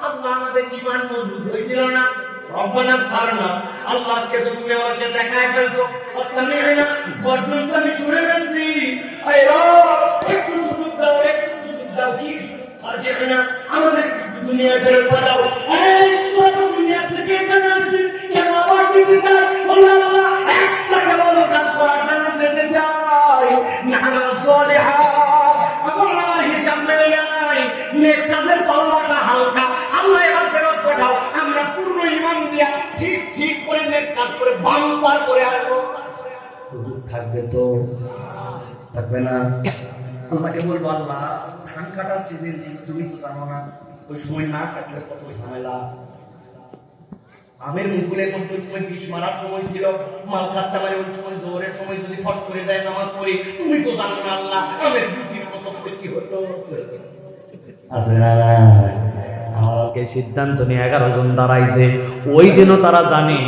আল্লাহ আমাদের ঈমান মজবুত হয়েছিল না। রব্বানা ফারনা, আল্লাহ আজকে তো তুমি আমাকে দেখায় ফেলছো, অসামিনা পর্যন্ত আমি শুনে ফেলছি। আয় একটু সুযোগ দাও, একটু সুযোগ দাও, কি ফারজিনা, আমাদের দুনিয়া ছেড়ে পাঠাও। এই তোরা তো দুনিয়া থেকে এখানে আসছিস, কেন আবার যেতে চাস? আল্লাহ একটা কেবল কাজ করার জন্য যেতে চাই, নাহনু সালিহা, আমার হিসাব মেলে নাই, নেক কাজের পাল্লাটা হালকা। আল্লাহ এবার ফেরত পাঠাও, আমরা পূর্ণ ঈমান দিয়া ঠিক ঠিক করে নেক কাজ করে বাম্পার করে আসবো। হুজুর থাকবে তো? থাকবে না? আল্লাহকে বলবো, আল্লাহ ধান কাটার সিজন ছিল, তুমি তো জানো না, ওই সময় না কাটলে কত ঝামেলা। আমের মুকুলের মধ্যে ওই সময় বিষ মারার সময় ছিল, মাল খাচ্ছা মানে ওই সময় জোরের সময় যদি ফস করে যায় নামাজ পড়ি, তুমি তো জানো না আল্লাহ আমের রুটির কত ক্ষতি হতো। আছে না? আমাকে সিদ্ধান্ত নিয়ে 11 জন দাঁড়াইছে। ওই দিনও তারা জানে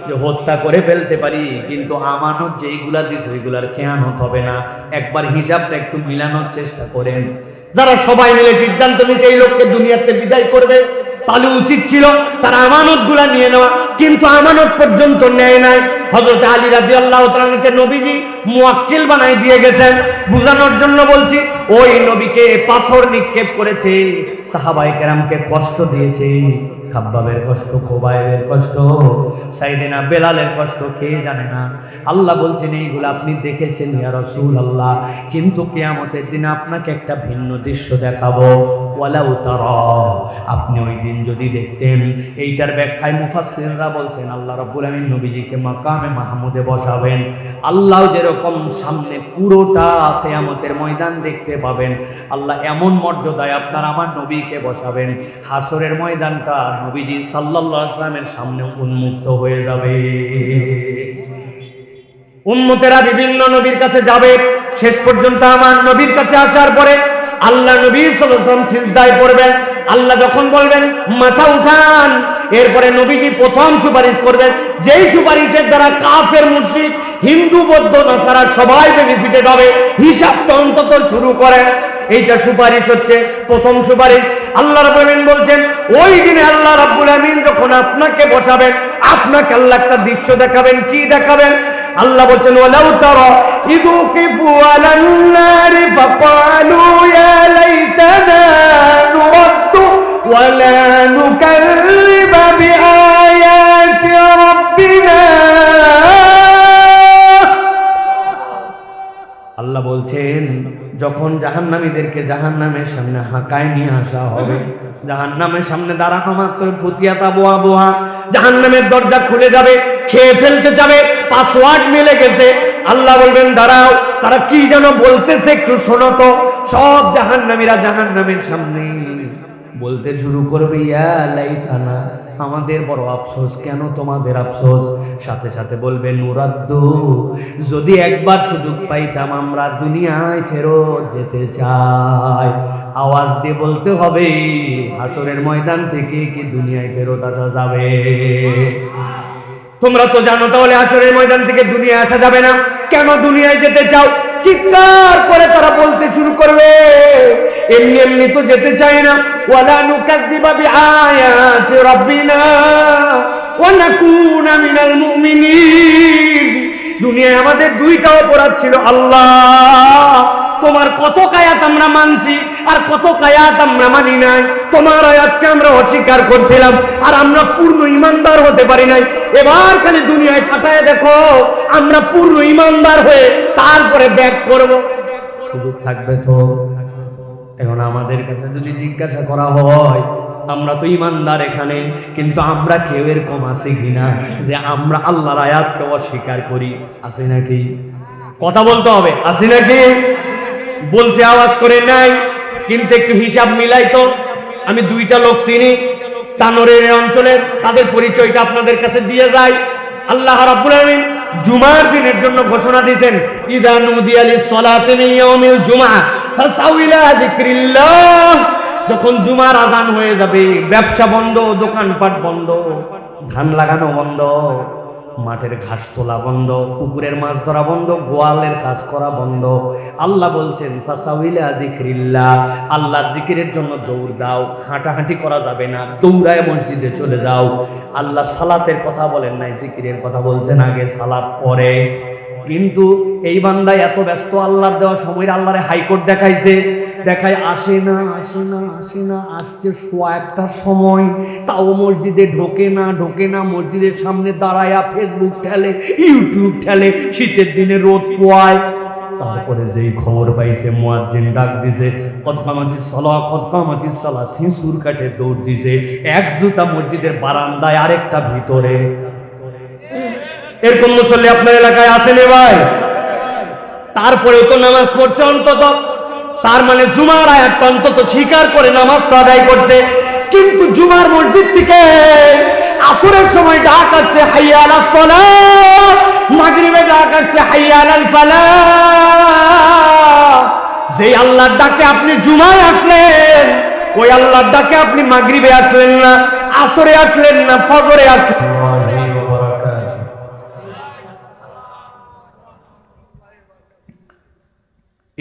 যে হত্যা করে ফেলতে পারি, কিন্তু আমানত যেইগুলা দিছে ওইগুলার খেয়ানত হবে না। একবার হিসাবটা একটু মিলানোর চেষ্টা করেন। যারা সবাই মিলে সিদ্ধান্ত নিতে এই লোককে দুনিয়াতে বিদায় করবে, তাহলে উচিত ছিল তারা আমানত গুলা নিয়ে নেওয়া, কিন্তু আমানত পর্যন্ত নেয় নাই। হযরত আলী রাদিয়াল্লাহু তাআলাকে নবীজি মুয়াক্কিল বানাই দিয়ে গেছেন। বুঝানোর জন্য বলছি, ওই নবীকে পাথর নিক্ষেপ করেছে, সাহাবায়ে কেরামকে কষ্ট দিয়েছে। খাব্বাবের কষ্ট, খোবায়েবের কষ্ট, সাইয়েদনা বেলালের কষ্ট কে জানে না। আল্লাহ বলছেন এইগুলো আপনি দেখেছেন ইয়া রাসূলুল্লাহ, কিন্তু কিয়ামতের দিন আপনাকে একটা ভিন্ন দৃশ্য দেখাবো। ওয়ালাউ তারা, আপনি ওই দিন যদি দেখতেন। এইটার ব্যাখ্যায় মুফাসসিররা বলছেন আল্লাহ রাব্বুল আলামিন নবীজিকে মাকামে মাহমুদে বসাবেন। আল্লাহ যেরকম সামনে পুরোটা কিয়ামতের ময়দান দেখতে পাবেন, আল্লাহ এমন মর্যাদায় আপনার আমার নবীকে বসাবেন, হাসরের ময়দানটা নবীজি সাল্লাল্লাহু আলাইহি ওয়াসাল্লামের সামনে উন্মুক্ত হয়ে যাবে। উম্মতেরা বিভিন্ন নবীর কাছে যাবে, শেষ পর্যন্ত আমার নবীর কাছে আসার পরে আল্লাহ নবী সাল্লাল্লাহু আলাইহি ওয়াসাল্লাম সিজদায় পড়বেন। আল্লাহ যখন বলবেন মাথা উঠান, এরপরে নবীজি প্রথম সুপারিশ করবেন, যেই সুপারিশের দ্বারা কাফের, মুশরিক, হিন্দু, বৌদ্ধ, নাসারা সবাই বেনিফিটেড হবে। হিসাবটা অন্তত শুরু করেন। এইটা সুপারিশ হচ্ছে প্রথম সুপারিশ। আল্লাহ রাব্বুল আমিন বলছেন, ওই দিনে আল্লাহ রাব্বুল আমিন যখন আপনাকে বসাবেন, আপনাকে আল্লাহ একটা দৃশ্য দেখাবেন। কি দেখাবেন? আল্লাহ বলছেন, ওয়ালাউ তারা ইযু কিফু আলান নারি ফাকালু ইয়া লাইতানা নুরাদ্দু ওয়ালা নুকাল্লিবা বিআয়াতি রাব্বিনা। আল্লাহ বলছেন, যখন জাহান্নামীদেরকে জাহান্নামের সামনে হাঁকায় নিয়ে আসা হবে, জাহান্নামের সামনে দাঁড়ানো মাত্র ফুতিয়াতা বোয়া বোয়া জাহান্নামের দরজা খুলে যাবে, খেয়ে ফেলতে যাবে, পাসওয়ার্ড মিলে গেছে। আল্লাহ বলবেন দাঁড়াও, তারা কি যেন বলতেছে একটু শোনো তো। সব জাহান্নামীরা জাহান্নামের সামনে বলতে শুরু করবে, ইয়া লাইতানা, আমাদের বড় আফসোস। কেন তোমাদের আফসোস? সাথে সাথে বলবে নুরাদ্দু, যদি একবার সুযোগ পাইতাম আমরা দুনিয়ায় ফেরত যেতে চাই। আওয়াজ দিয়ে বলতে হবে, হাসরের ময়দান থেকে কি দুনিয়ায় ফেরত আসা যাবে? তোমরা তো জানো তাহলে হাসরের ময়দান থেকে দুনিয়ায় আসা যাবে না। কেন দুনিয়ায় যেতে চাও? চিৎকার করে তারা বলতে শুরু করবে, এমনি এমনি তো যেতে চাই না। ওয়ালা নুকাযযিবা বিআয়াতি রাব্বিনা ওয়া নাকুনা মিনাল মুমিনিন। দুনিয়ায় আমাদের দুইটা অপরাধ ছিল। আল্লাহ, তোমার কত আয়াত আমরা মানছি আর কত আয়াত আমরা মানি নাই। তোমার আয়াতকে আমরা অস্বীকার করছিলাম আর আমরা পূর্ণ ঈমানদার হতে পারি নাই। এবার খালি দুনিয়ায় পাঠায় দেখো, আমরা পূর্ণ ঈমানদার হয়ে তারপরে ব্যাক করব। সুযোগ থাকবে তো? এখন আমাদের কাছে যদি জিজ্ঞাসা করা হয়, আমরা তো ঈমানদার এখানে, কিন্তু আমরা কেউ এরকম আছি কিনা যে আমরা আল্লাহর আয়াতকে অস্বীকার করি? আছে নাকি? কথা বলতে হবে, আছে নাকি? বলছে আওয়াজ করে নাই, কিন্তু একটু হিসাব মিলাই তো। আমি দুইটা লোক চিনি তানোরের অঞ্চলে, তাদের পরিচয়টা আপনাদের কাছে দিয়ে যায়। আল্লাহ রাব্বুল আলামিন জুমার দিনের জন্য ঘোষণা দিয়েছেন, ইযা নুদিয়া লিস-সালাতি মিন ইয়াউমিল জুমআ ফাসাউ ইলা যিকরিল্লাহ। যখন জুমার আযান হয়ে যাবে, ব্যবসা বন্ধ, দোকানপাট বন্ধ, ধান লাগানো বন্ধ, মাঠের ঘাস তোলা বন্ধ, পুকুরের মাছ ধরা বন্ধ, গোয়ালের কাজ করা বন্ধ। আল্লাহ বলছেন ফাসাউইলা যিকরিল্লাহ, আল্লাহর জিকিরের জন্য দৌড় দাও। হাঁটাহাঁটি করা যাবে না, দৌড়ায় মসজিদে চলে যাও। আল্লাহ সালাতের কথা বলেন নাই, জিকিরের কথা বলছেন আগে, সালাত পরে। কিন্তু এই বান্দা এত ব্যস্ত, আল্লাহর দেওয়া সময় আল্লাহরে হাইকোর্ট দেখাইছে, দেখায় আসে না, আসতে সোয়া একটার সময়, তাও মসজিদে ঢোকে না, মসজিদের সামনে দাঁড়ায়া ফেসবুক ঠেলে, ইউটিউব ঠেলে, শীতের দিনে রোদ পোয়ায়। তারপরে যেই খবর পাইছে মুয়াজ্জিন ডাক দিছে, কদ কামাতিস সালাহ, শিশুর কাটে দৌড় দিছে, এক জুতা মসজিদের বারান্দায়, আরেকটা ভিতরে। এরকম মুসল্লি আপনার এলাকায় আছেন ভাই? তারপরেও তো নামাজ পড়ছে অন্তত, তার মানে জুমার আয়াতটা অন্তত স্বীকার করে নামাজটা আদায় করছে। কিন্তু জুমার মসজিদ থেকে আসরের সময় ডাক আসছে হাইয়া আলাস সালাত, মাগরিবে ডাক আসছে হাইয়া আলাল ফালাহ। যেই আল্লাহর ডাকে আপনি জুমায় আসলেন, ওই আল্লাহর ডাকে আপনি মাগরিবে আসলেন না, আসরে আসলেন না, ফজরে আসলেন।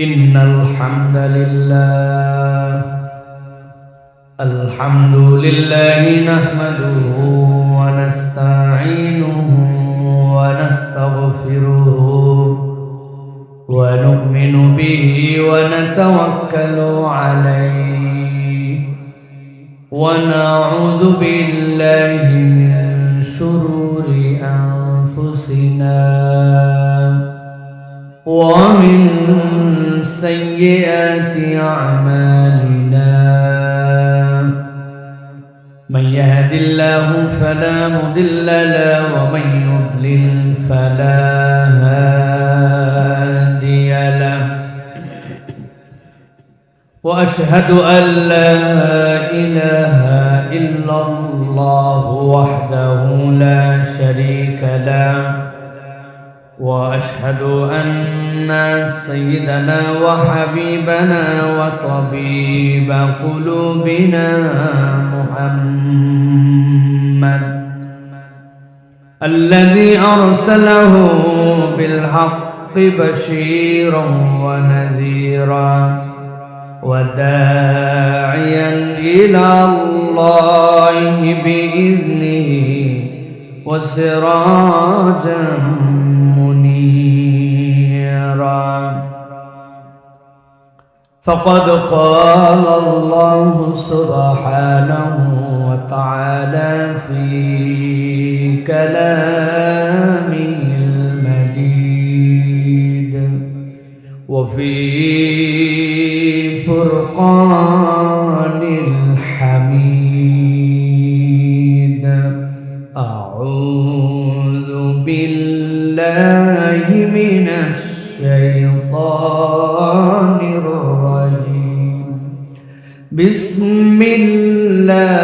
ইন্নাল হামদালিল্লাহ, আলহামদুলিল্লাহি নাহমাদুহু ওয়া নাস্তাঈনুহু ওয়া নাস্তাগফিরুহু ওয়া নু'মিনু বিহি ওয়া নাতাওয়াক্কালু আলাইহি ওয়া নাউযু বিল্লাহি মিন শুরুরি আনফুসিনা ومن سيئات أعمالنا، من يهد الله فلا مضل له ومن يضلل فلا هادي له، وأشهد أن لا إله إلا الله وحده لا شريك له، وأشهد أن سيدنا وحبيبنا وطبيب قلوبنا محمد الذي أرسله بالحق بشيرا ونذيرا وداعيا إلى الله بإذنه وسراجا منيرا. فقد قال الله سبحانه وتعالى في كلامه المجيد وفي فرقان الحميد: أعوذ بالله من الشيطان الرجيم. بسم الله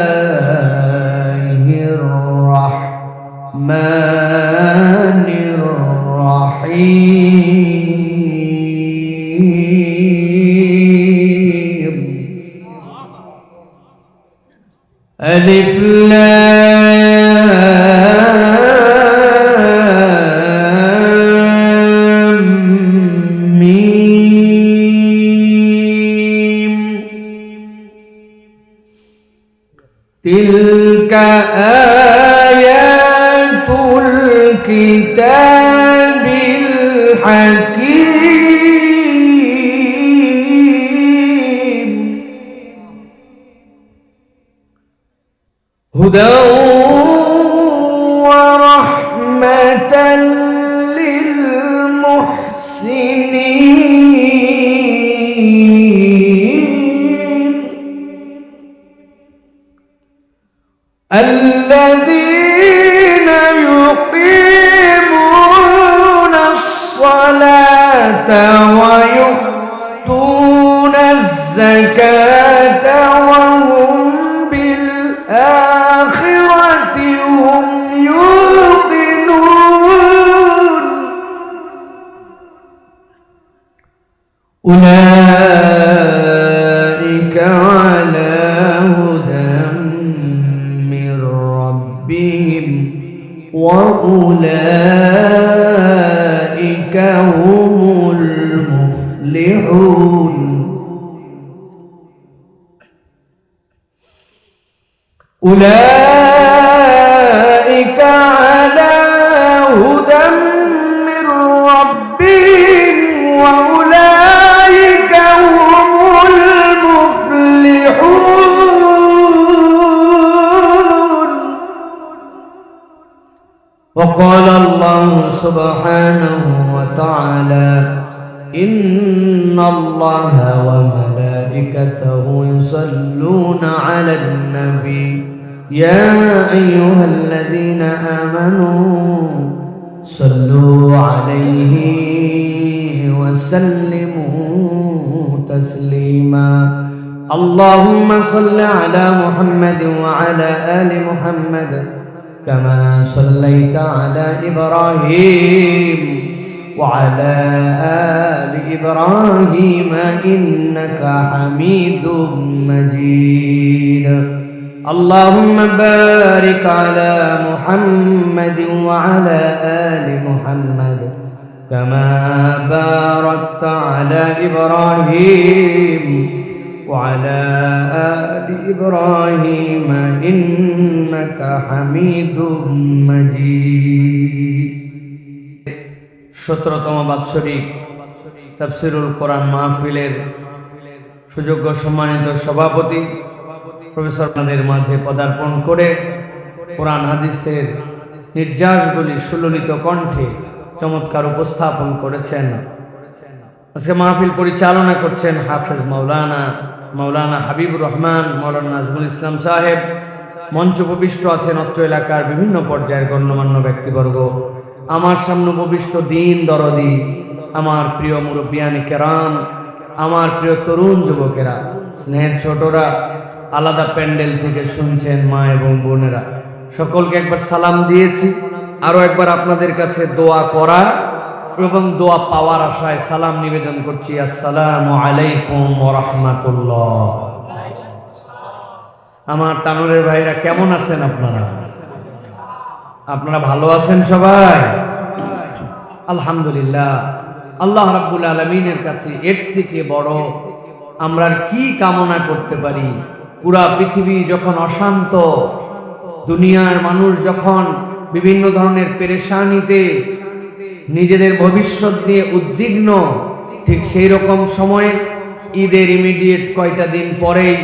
الرحمن الرحيم. ألف لام ميم. تلك آيات الكتاب الحكيم. هدى ورحمة للمحسنين الذين يقيمون الصلاة ويؤتون الزكاة وهم بالآخرة هم يوقنون. أولئك على هدى من ربهم وأولئك هم المفلحون أولئك على هدى من ربهم وأولئك هم المفلحون. وقال الله سبحانه وتعالى إن الله وملائكته يصلون على النبي يا أيها الذين آمنوا صلوا عليه وسلموا تسليما. اللهم صل على محمد وعلى آل محمد كما صليت على إبراهيم وعلى آل إبراهيم إنك حميد مجيد. اللهم بارك على محمد وعلى آل محمد كما باركت على إبراهيم وعلى آل إبراهيم إنك حميد مجيد. 17তম বাৎসরিক তাফসীরুল কোরআন মাহফিলের সুযোগ্য সম্মানিত সভাপতি প্রফেসর আপনাদের মাঝে পদার্পণ করে কোরআন হাদিসের নির্যাসগুলি সুললিত কণ্ঠে চমৎকার উপস্থাপন করেছেন। আজকে মাহফিল পরিচালনা করছেন হাফেজ মাওলানা হাবিবুর রহমান, মাওলানা নাজমুল ইসলাম সাহেব। মঞ্চ উপবিষ্ট আছেন অত্র এলাকার বিভিন্ন পর্যায়ের গণ্যমান্য ব্যক্তিবর্গ। আমার সামনে উপবিষ্ট দিন দরদি, আমার প্রিয় মুরব্বিয়ানে কেরাম, আমার প্রিয় তরুণ যুবকেরা, স্নেহের ছোটরা, আলাদা প্যান্ডেল থেকে শুনছেন মা এবং বোনেরা, সকলকে একবার সালাম দিয়েছি। আরো একবার আপনাদের কাছে দোয়া করা এবং দোয়া পাওয়ার আশায় সালাম নিবেদন করছি। আসসালামু আলাইকুম ওয়া রাহমাতুল্লাহ। আমার তানোরের ভাইরা কেমন আছেন? আপনারা ভালো আছেন সবাই? আলহামদুলিল্লাহ। আল্লাহ রাব্বুল আলামিনের কাছে এর থেকে বড় আমরা কি কামনা করতে পারি? পুরা পৃথিবী যখন অশান্ত, দুনিয়ার মানুষ যখন বিভিন্ন ধরনের পেরেশানিতে, নিজেদের ভবিষ্যৎ নিয়ে উদ্বিগ্ন, ঠিক সেই রকম সময়ে ঈদের ইমিডিয়েট কয়টা দিন পরেই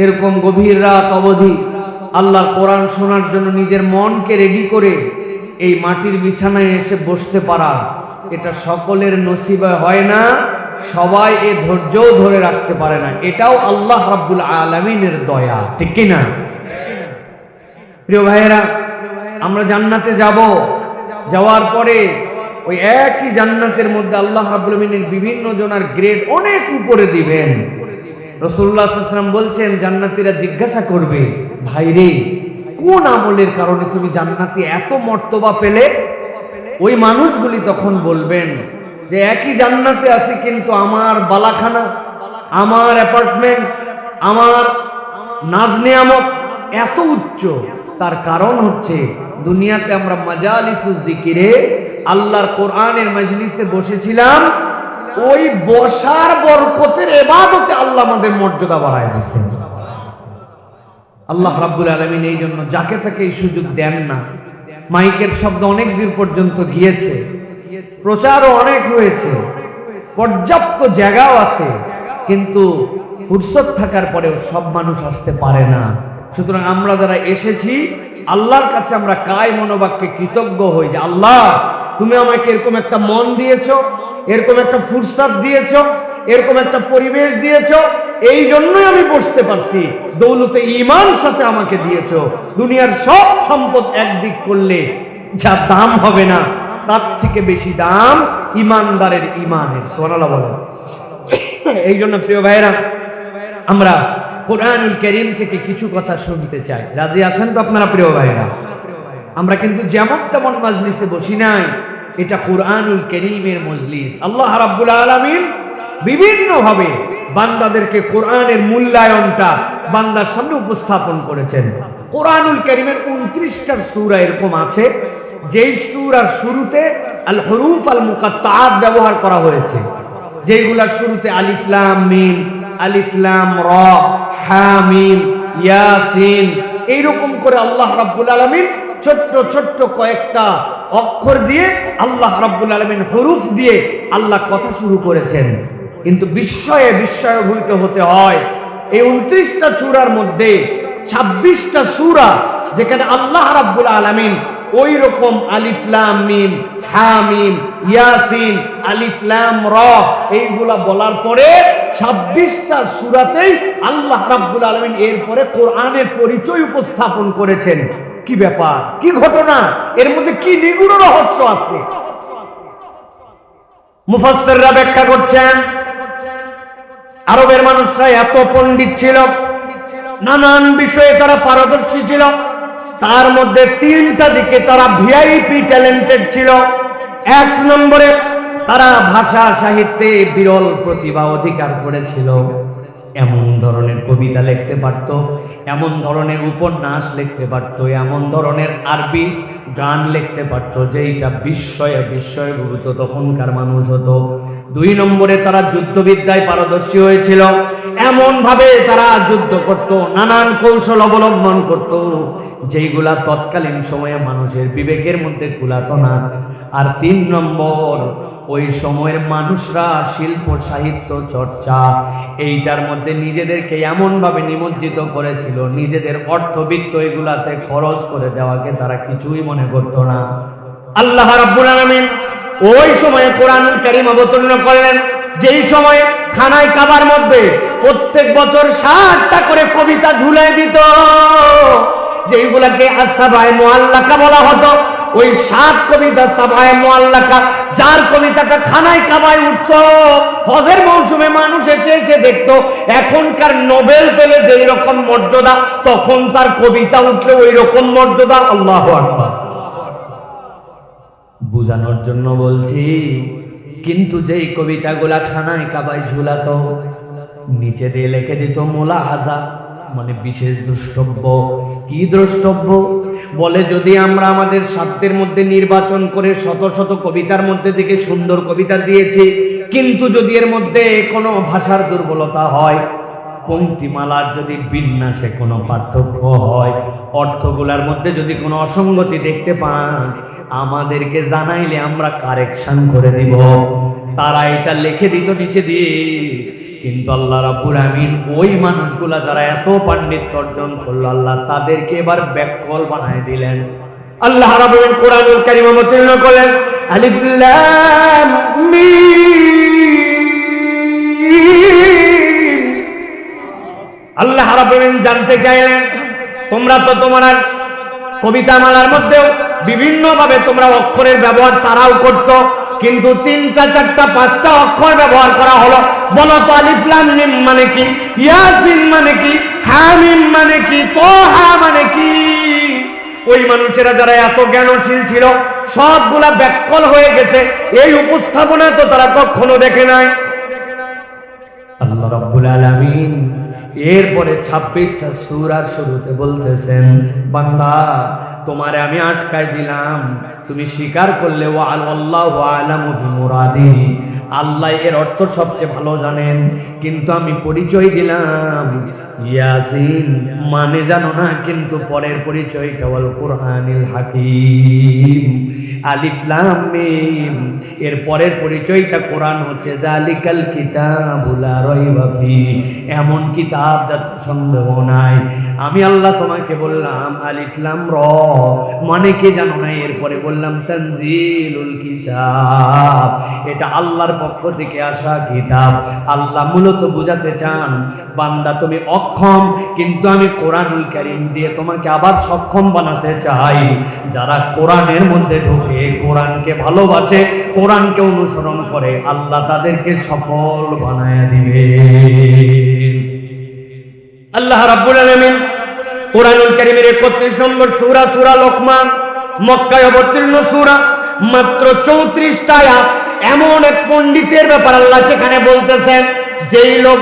এরকম গভীর রাত অবধি আল্লাহর কোরআন শোনার জন্য নিজের মনকে রেডি করে এই মাটির বিছানায় এসে বসতে পারা, এটা সকলের নসিবে হয় না। সবাই এ ধৈর্যও ধরে রাখতে পারে না। এটাও আল্লাহ রাব্বুল আলামিনের দয়া, ঠিক কি না? প্রিয় ভাইয়েরা, আমরা জান্নাতে যাব, যাওয়ার পরে ওই একই জান্নাতের মধ্যে আল্লাহ রাব্বুল আলামিনের বিভিন্ন জনের গ্রেড অনেক উপরে দিবেন। রাসূলুল্লাহ সাল্লাল্লাহু আলাইহি ওয়াসাল্লাম বলছেন, জান্নাতীরা জিজ্ঞাসা করবে, ভাই রে, কোন আমলের কারণে তুমি জান্নাতে এত মর্তবা পেলে? ওই মানুষগুলি তখন বলবেন যে একই জান্নাতে আছি, কিন্তু আমার বালাখানা, আমার অ্যাপার্টমেন্ট, আমার নাজ নিয়ামত এত উচ্চ। তার কারণ হচ্ছে দুনিয়াতে আমরা মাজালিসুজ যিকিরে, আল্লাহর কোরআনের মজলিসে বসেছিলাম, ওই বসার বরকতের ইবাদতে আল্লাহ আমাদের মর্যাদা বাড়ায় দিয়েছেন। আল্লাহ রাব্বুল আলামিন এই জন্য যাকে তাকে এই সুযোগ দেন না। মাইকের শব্দ অনেক দূর পর্যন্ত গিয়েছে, প্রচারও অনেক হয়েছে, পর্যাপ্ত জায়গাও আছে, কিন্তু ফুরসত থাকার পরেও সব মানুষ আসতে পারে না। সুতরাং আমরা যারা এসেছি, আল্লাহর কাছে আমরা কায় মনোবাক্যে কৃতজ্ঞ হই যে আল্লাহ, তুমি আমাকে এরকম একটা মন দিয়েছো, এরকম একটা ফুরসত দিয়েছো, এরকম একটা পরিবেশ দিয়েছো, এই জন্যই আমি বসতে পারছি। দৌলতে ঈমান সাথে আমাকে দিয়েছো। দুনিয়ার সব সম্পদ একদিক করলে যা দাম হবে না, তার থেকে বেশি দাম ঈমানদারের ঈমানের। সুবহানাল্লাহ বলেন। এই জন্য প্রিয় ভাইরা, আমরা কোরআনুল কারীম থেকে কিছু কথা শুনতে চাই। রাজি আছেন তো আপনারা প্রিয় ভাইরা? আমরা কিন্তু যেমন তেমন মাজলিসে বসি নাই, এটা কোরআনুল কারীমের মজলিস। আল্লাহ রাব্বুল আলামিন বিভিন্ন ভাবে বান্দাদেরকে কোরআনের মূল্যায়নটা বান্দার সামনে উপস্থাপন করেছেন। কোরআনুল কারীমের 29টা সূরা এরকম আছে যেই সূরার শুরুতে আল হুরুফ আল মুকাত্তাআত ব্যবহার করা হয়েছে, যেগুলোর শুরুতে আলিফ লাম মিম, আলিফ লাম রা, হা মিম, ইয়াসিন, এইরকম করে আল্লাহ রাব্বুল আলামিন ছোট্ট ছোট্ট কয়েকটা অক্ষর দিয়ে আল্লাহ রাব্বুল আলামিন হুরুফ দিয়ে আল্লাহ কথা শুরু করেছেন। কিন্তু বিস্ময়ভূত হতে হয়, এই 29টা সূরার মধ্যে 26টা সূরা যেখানে আল্লাহ রাব্বুল আলামিন ওই রকম আলিফ লাম মিম, হা মিম, ইয়াসিন, আলিফ লাম রা এইগুলা বলার পরে 26টা সূরাতেই আল্লাহ রাব্বুল আলামিন এরপরে কোরআনের পরিচয় উপস্থাপন করেছেন। কি ব্যাপার, কি ঘটনা, এর মধ্যে কি নিগূঢ় রহস্য আছে? মুফাসসিররা ব্যাখ্যা করছেন, আরবের মানুষরা এত পণ্ডিত ছিল, নানান বিষয়ে তারা পারদর্শী ছিল, তার মধ্যে 3টা দিকে তারা ভিআইপি ট্যালেন্টেড ছিল। 1 নম্বরে তারা ভাষা সাহিত্যে বিরল প্রতিভা অধিকার করেছিল। এমন ধরনের কবিতা লিখতে পারত, এমন ধরনের উপন্যাস লিখতে পারত, এমন ধরনের আরবি গান লিখতে পারত যেইটা বিস্ময়ভূত তখনকার মানুষ হতো। 2 নম্বরে তারা যুদ্ধবিদ্যায় পারদর্শী হয়েছিল, এমন ভাবে তারা যুদ্ধ করত, নানান কৌশল অবলম্বন করত যেইগুলা তৎকালীন সময়ে মানুষের বিবেকের মধ্যে কুলাতো না। আর 3 নম্বর, ওই সময়ের মানুষরা শিল্প সাহিত্য চর্চা এইটার মধ্যে নিজেদেরকে এমন ভাবে নিমজ্জিত করেছিল, নিজেদের অর্থবিত্ত এগুলাতে খরচ করে দেওয়াকে তারা কিছুই মনে করত না। আল্লাহ রাব্বুল আলামিন ওই সময়ে কোরআনুল কারীম অবতীর্ণ করলেন, যেই সময়ে খানায় কাবার মধ্যে প্রত্যেক বছর 60টা করে কবিতা ঝুলাই দিত, যেইগুলাকে আসসাবায়ে মুআল্লাকা বলা হতো। ওই 7 কবিতা সাবায়ে মুআল্লাকা, যার কবিতাটা খানায় কাবায় উঠত, হজের মৌসুমে মানুষ এসে দেখতো এখনকার নোবেল পেলে যেই রকম মর্যাদা, তখন তার কবিতা উঠলে ওই রকম মর্যাদা। আল্লাহু আকবার। বুঝানোর জন্য বলছি, কিন্তু যেই কবিতাগুলা খানায় কাবায় ঝুলাতো, নিচে দিয়ে লিখে দিত মুলাহাজা, মানে বিশেষ দ্রষ্টব্য। কি দ্রষ্টব্য? বলে যদি আমরা আমাদের সাধ্যের মধ্যে নির্বাচন করে শত শত কবিতার মধ্যে থেকে সুন্দর কবিতা দিয়েছি, কিন্তু যদি এর মধ্যে কোনো ভাষার দুর্বলতা হয়, পংক্তিমালার যদি বিন্যাসে কোনো পার্থক্য হয়, অর্থগুলার মধ্যে যদি কোনো অসঙ্গতি দেখতে পান, আমাদেরকে জানাইলে আমরা কারেকশন করে দিব। তারা এটা লিখে দিত নিচে দিয়ে। কিন্তু আল্লাহ রাব্বুল আমিন ওই মানুষগুলা যারা এত পাণ্ডিত্য অর্জন করলো, আল্লাহ তাদেরকে এবার ব্যাককল বানায় দিলেন। আল্লাহ রাব্বুল আমিন কোরআনুল কারীম অবতীর্ণ করলেন, আলিফ লাম মিম। আল্লাহ রাব্বুল আমিন জানতে চাইলেন, তোমরা তো তোমার কবিতা মালার মধ্যেও বিভিন্ন ভাবে তোমরা অক্ষরের ব্যবহার তারাও করতো, কিন্তু 3টা 4টা 5টা অক্ষর ব্যবহার করা হলো। বলো তো আলিফ লাম মিম মানে কি, ইয়াসিন মানে কি, হামিম মানে কি, তোহা মানে কি? ওই মানুষেরা যারা এত জ্ঞানশীল ছিল, সবগুলা ব্যাককল হয়ে গেছে। এই উপস্থাপনা তো তারা কখনো দেখে নাই। আল্লাহ রাব্বুল আলামিন এরপরে 26টা সূরার শুরুতে বলতেছেন, বান্দা তোমারে আমি আটকায় দিলাম, তুমি স্বীকার করলে ওয়াল্লাহু আ'লামু বিমুরাদি, আল্লাহ এর অর্থ সবচেয়ে ভালো জানেন, কিন্তু আমি পরিচয় দিলাম ইয়াসিন মানে জানো না, কিন্তু পরের পরিচয়টা ওয়াল কুরআনিল হাকীম, আলিফ লাম মিম এর পরের পরিচয়টা কোরআন হচ্ছে যালিকাল কিতাবু লা রাইবা ফি, এমন কিতাব যাতে সন্দেহ নাই। আমি আল্লাহ তোমাকে বললাম আলিফ লাম র মানে কি জানো না, এরপরে বললাম তানজিলুল কিতাব, এটা আল্লাহর পক্ষ থেকে আসা কিতাব। আল্লাহ মূলত বুঝাতে চান, বান্দা তুমি অক্ষম, কিন্তু আমি কোরআনুল কারীম দিয়ে তোমাকে আবার সক্ষম বানাতে চাই। যারা কোরআনের মধ্যে ঢোকে, কোরআনকে ভালোবাসে, কোরআনকে অনুসরণ করে, আল্লাহ তাদেরকে সফল বানায় দিবে। আল্লাহ রাব্বুল আলামিন কোরআনুল কারীমের 31 নম্বর সূরা সূরা লোকমান, মক্কায় অবতীর্ণ সূরা, মাত্র 34টা আয়াত। এমন এক পণ্ডিতের ব্যাপার আল্লাহ সেখানে বলতেছেন, যেই লোক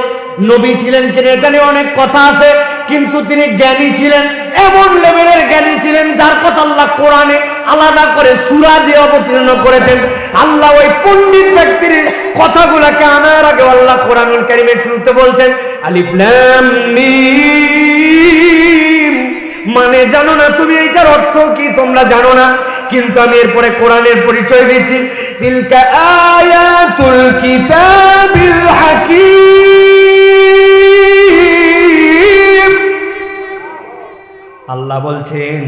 নবী ছিলেন কিনা এটা নিয়ে অনেক কথা আছে, কিন্তু তিনি জ্ঞানী ছিলেন, এমন লেভেলের জ্ঞানী ছিলেন যার কথা আল্লাহ কোরআনে আলাদা করে সূরা দিয়ে অবতীর্ণ করেছেন। আল্লাহ ওই পণ্ডিত ব্যক্তির কথাগুলোকে আনার আগে আল্লাহ কোরআনুল কারীমের শুরুতে বলছেন আলিফ লাম মিম, মানে জানো না তুমি, এইটার অর্থ কি তোমরা জানো না, কিন্তু আমি এরপরে কোরআনের পরিচয় দিচ্ছি। তিলকা আয়াতুল কিতাবিল হাকীম, আল্লাহ বলছেন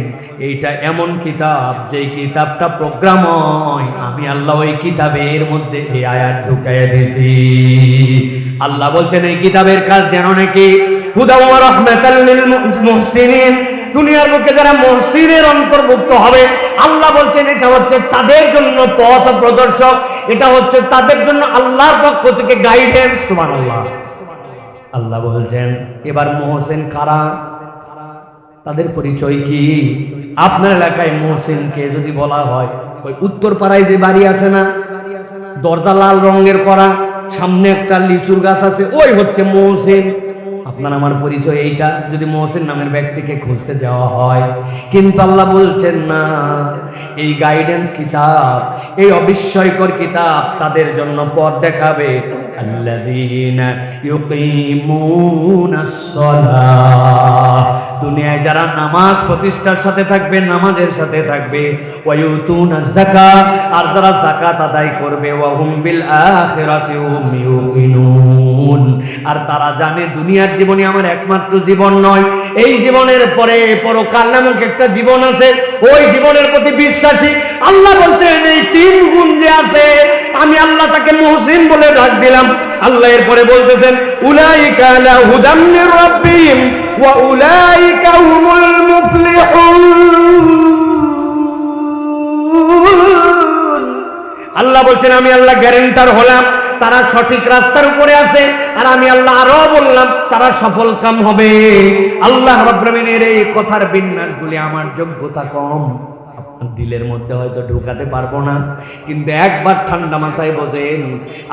এইটা এমন কিতাব যেই কিতাবটা প্রোগ্রাময়, আমি আল্লাহ ওই কিতাবের মধ্যে এই আয়াত ঢুকাইয়া দিয়েছি। আল্লাহ বলছেন এই কিতাবের কাজ জানো নাকি, হুদা ওয়া রাহমাতাল লিল মুহসিনিন, দুনিয়ার বুকে যারা মুহসিনের অন্তর্ভুক্ত হবে, আল্লাহ বলছেন এটা হচ্ছে তাদের জন্য পথ প্রদর্শক, এটা হচ্ছে তাদের জন্য আল্লাহর পক্ষ থেকে গাইডেন্স। সুবহানাল্লাহ। আল্লাহ বলছেন এবার মুহসিন কারা, তাদের পরিচয় কি? আপনার এলাকায় মুহসিনকে যদি বলা হয়, ওই উত্তর পাড়ায় যে বাড়ি আছে না, দরজা লাল রঙের করা, সামনে একটা লিচুর গাছ আছে, ওই হচ্ছে মুহসিন। আপনার আমার পরিচয় এইটা যদি মুহসিন নামের ব্যক্তিকে খুঁজতে যাওয়া হয়। কিন্তু আল্লাহ বলছেন না, এই গাইডেন্স কিতাব, এই অবিস্ময়কর কিতাব তাদের জন্য পথ দেখাবে। আল্লাযীনা ইউকিমুনাস সালাহ, দুনিয়ায় যারা নামাজ প্রতিষ্ঠার সাথে থাকবে, নামাজের সাথে থাকবে, ওয়া ইউতুনাজ যাকাত, আর যারা যাকাত আদায় করবে, ওয়া হুম বিল আখিরাতি হুম ইউকিনুন, আর তারা জানে দুনিয়ার জীবনই আমার একমাত্র জীবন নয়, এই জীবনের পরে পরকাল নামক একটা জীবন আছে, ওই জীবনের প্রতি বিশ্বাসী। আল্লাহ বলছেন এই তিন গুণ যে আছে, আমি আল্লাহ তাকে মুহসিন বলে ডাক দিলাম। আল্লাহ এরপরে বলতেছেন উলাইকা আলা হুদাম মির রাব্বিহিম ওয়া উলাইকা হুমুল মুফলিহুন। আল্লাহ বলছেন আমি আল্লাহ গ্যারান্টার হলাম তারা সঠিক রাস্তার উপরে আছে, আর আমি আল্লাহ আরো বললাম তারা সফল কাম হবে। আল্লাহ রাব্বুল আমিনের এই কথার বিন্যাসগুলি আমার যোগ্যতা কম, আপনার দিলের মধ্যে হয়তো ঢুকাতে পারবো না, কিন্তু একবার ঠান্ডা মাথায় বোঝেন।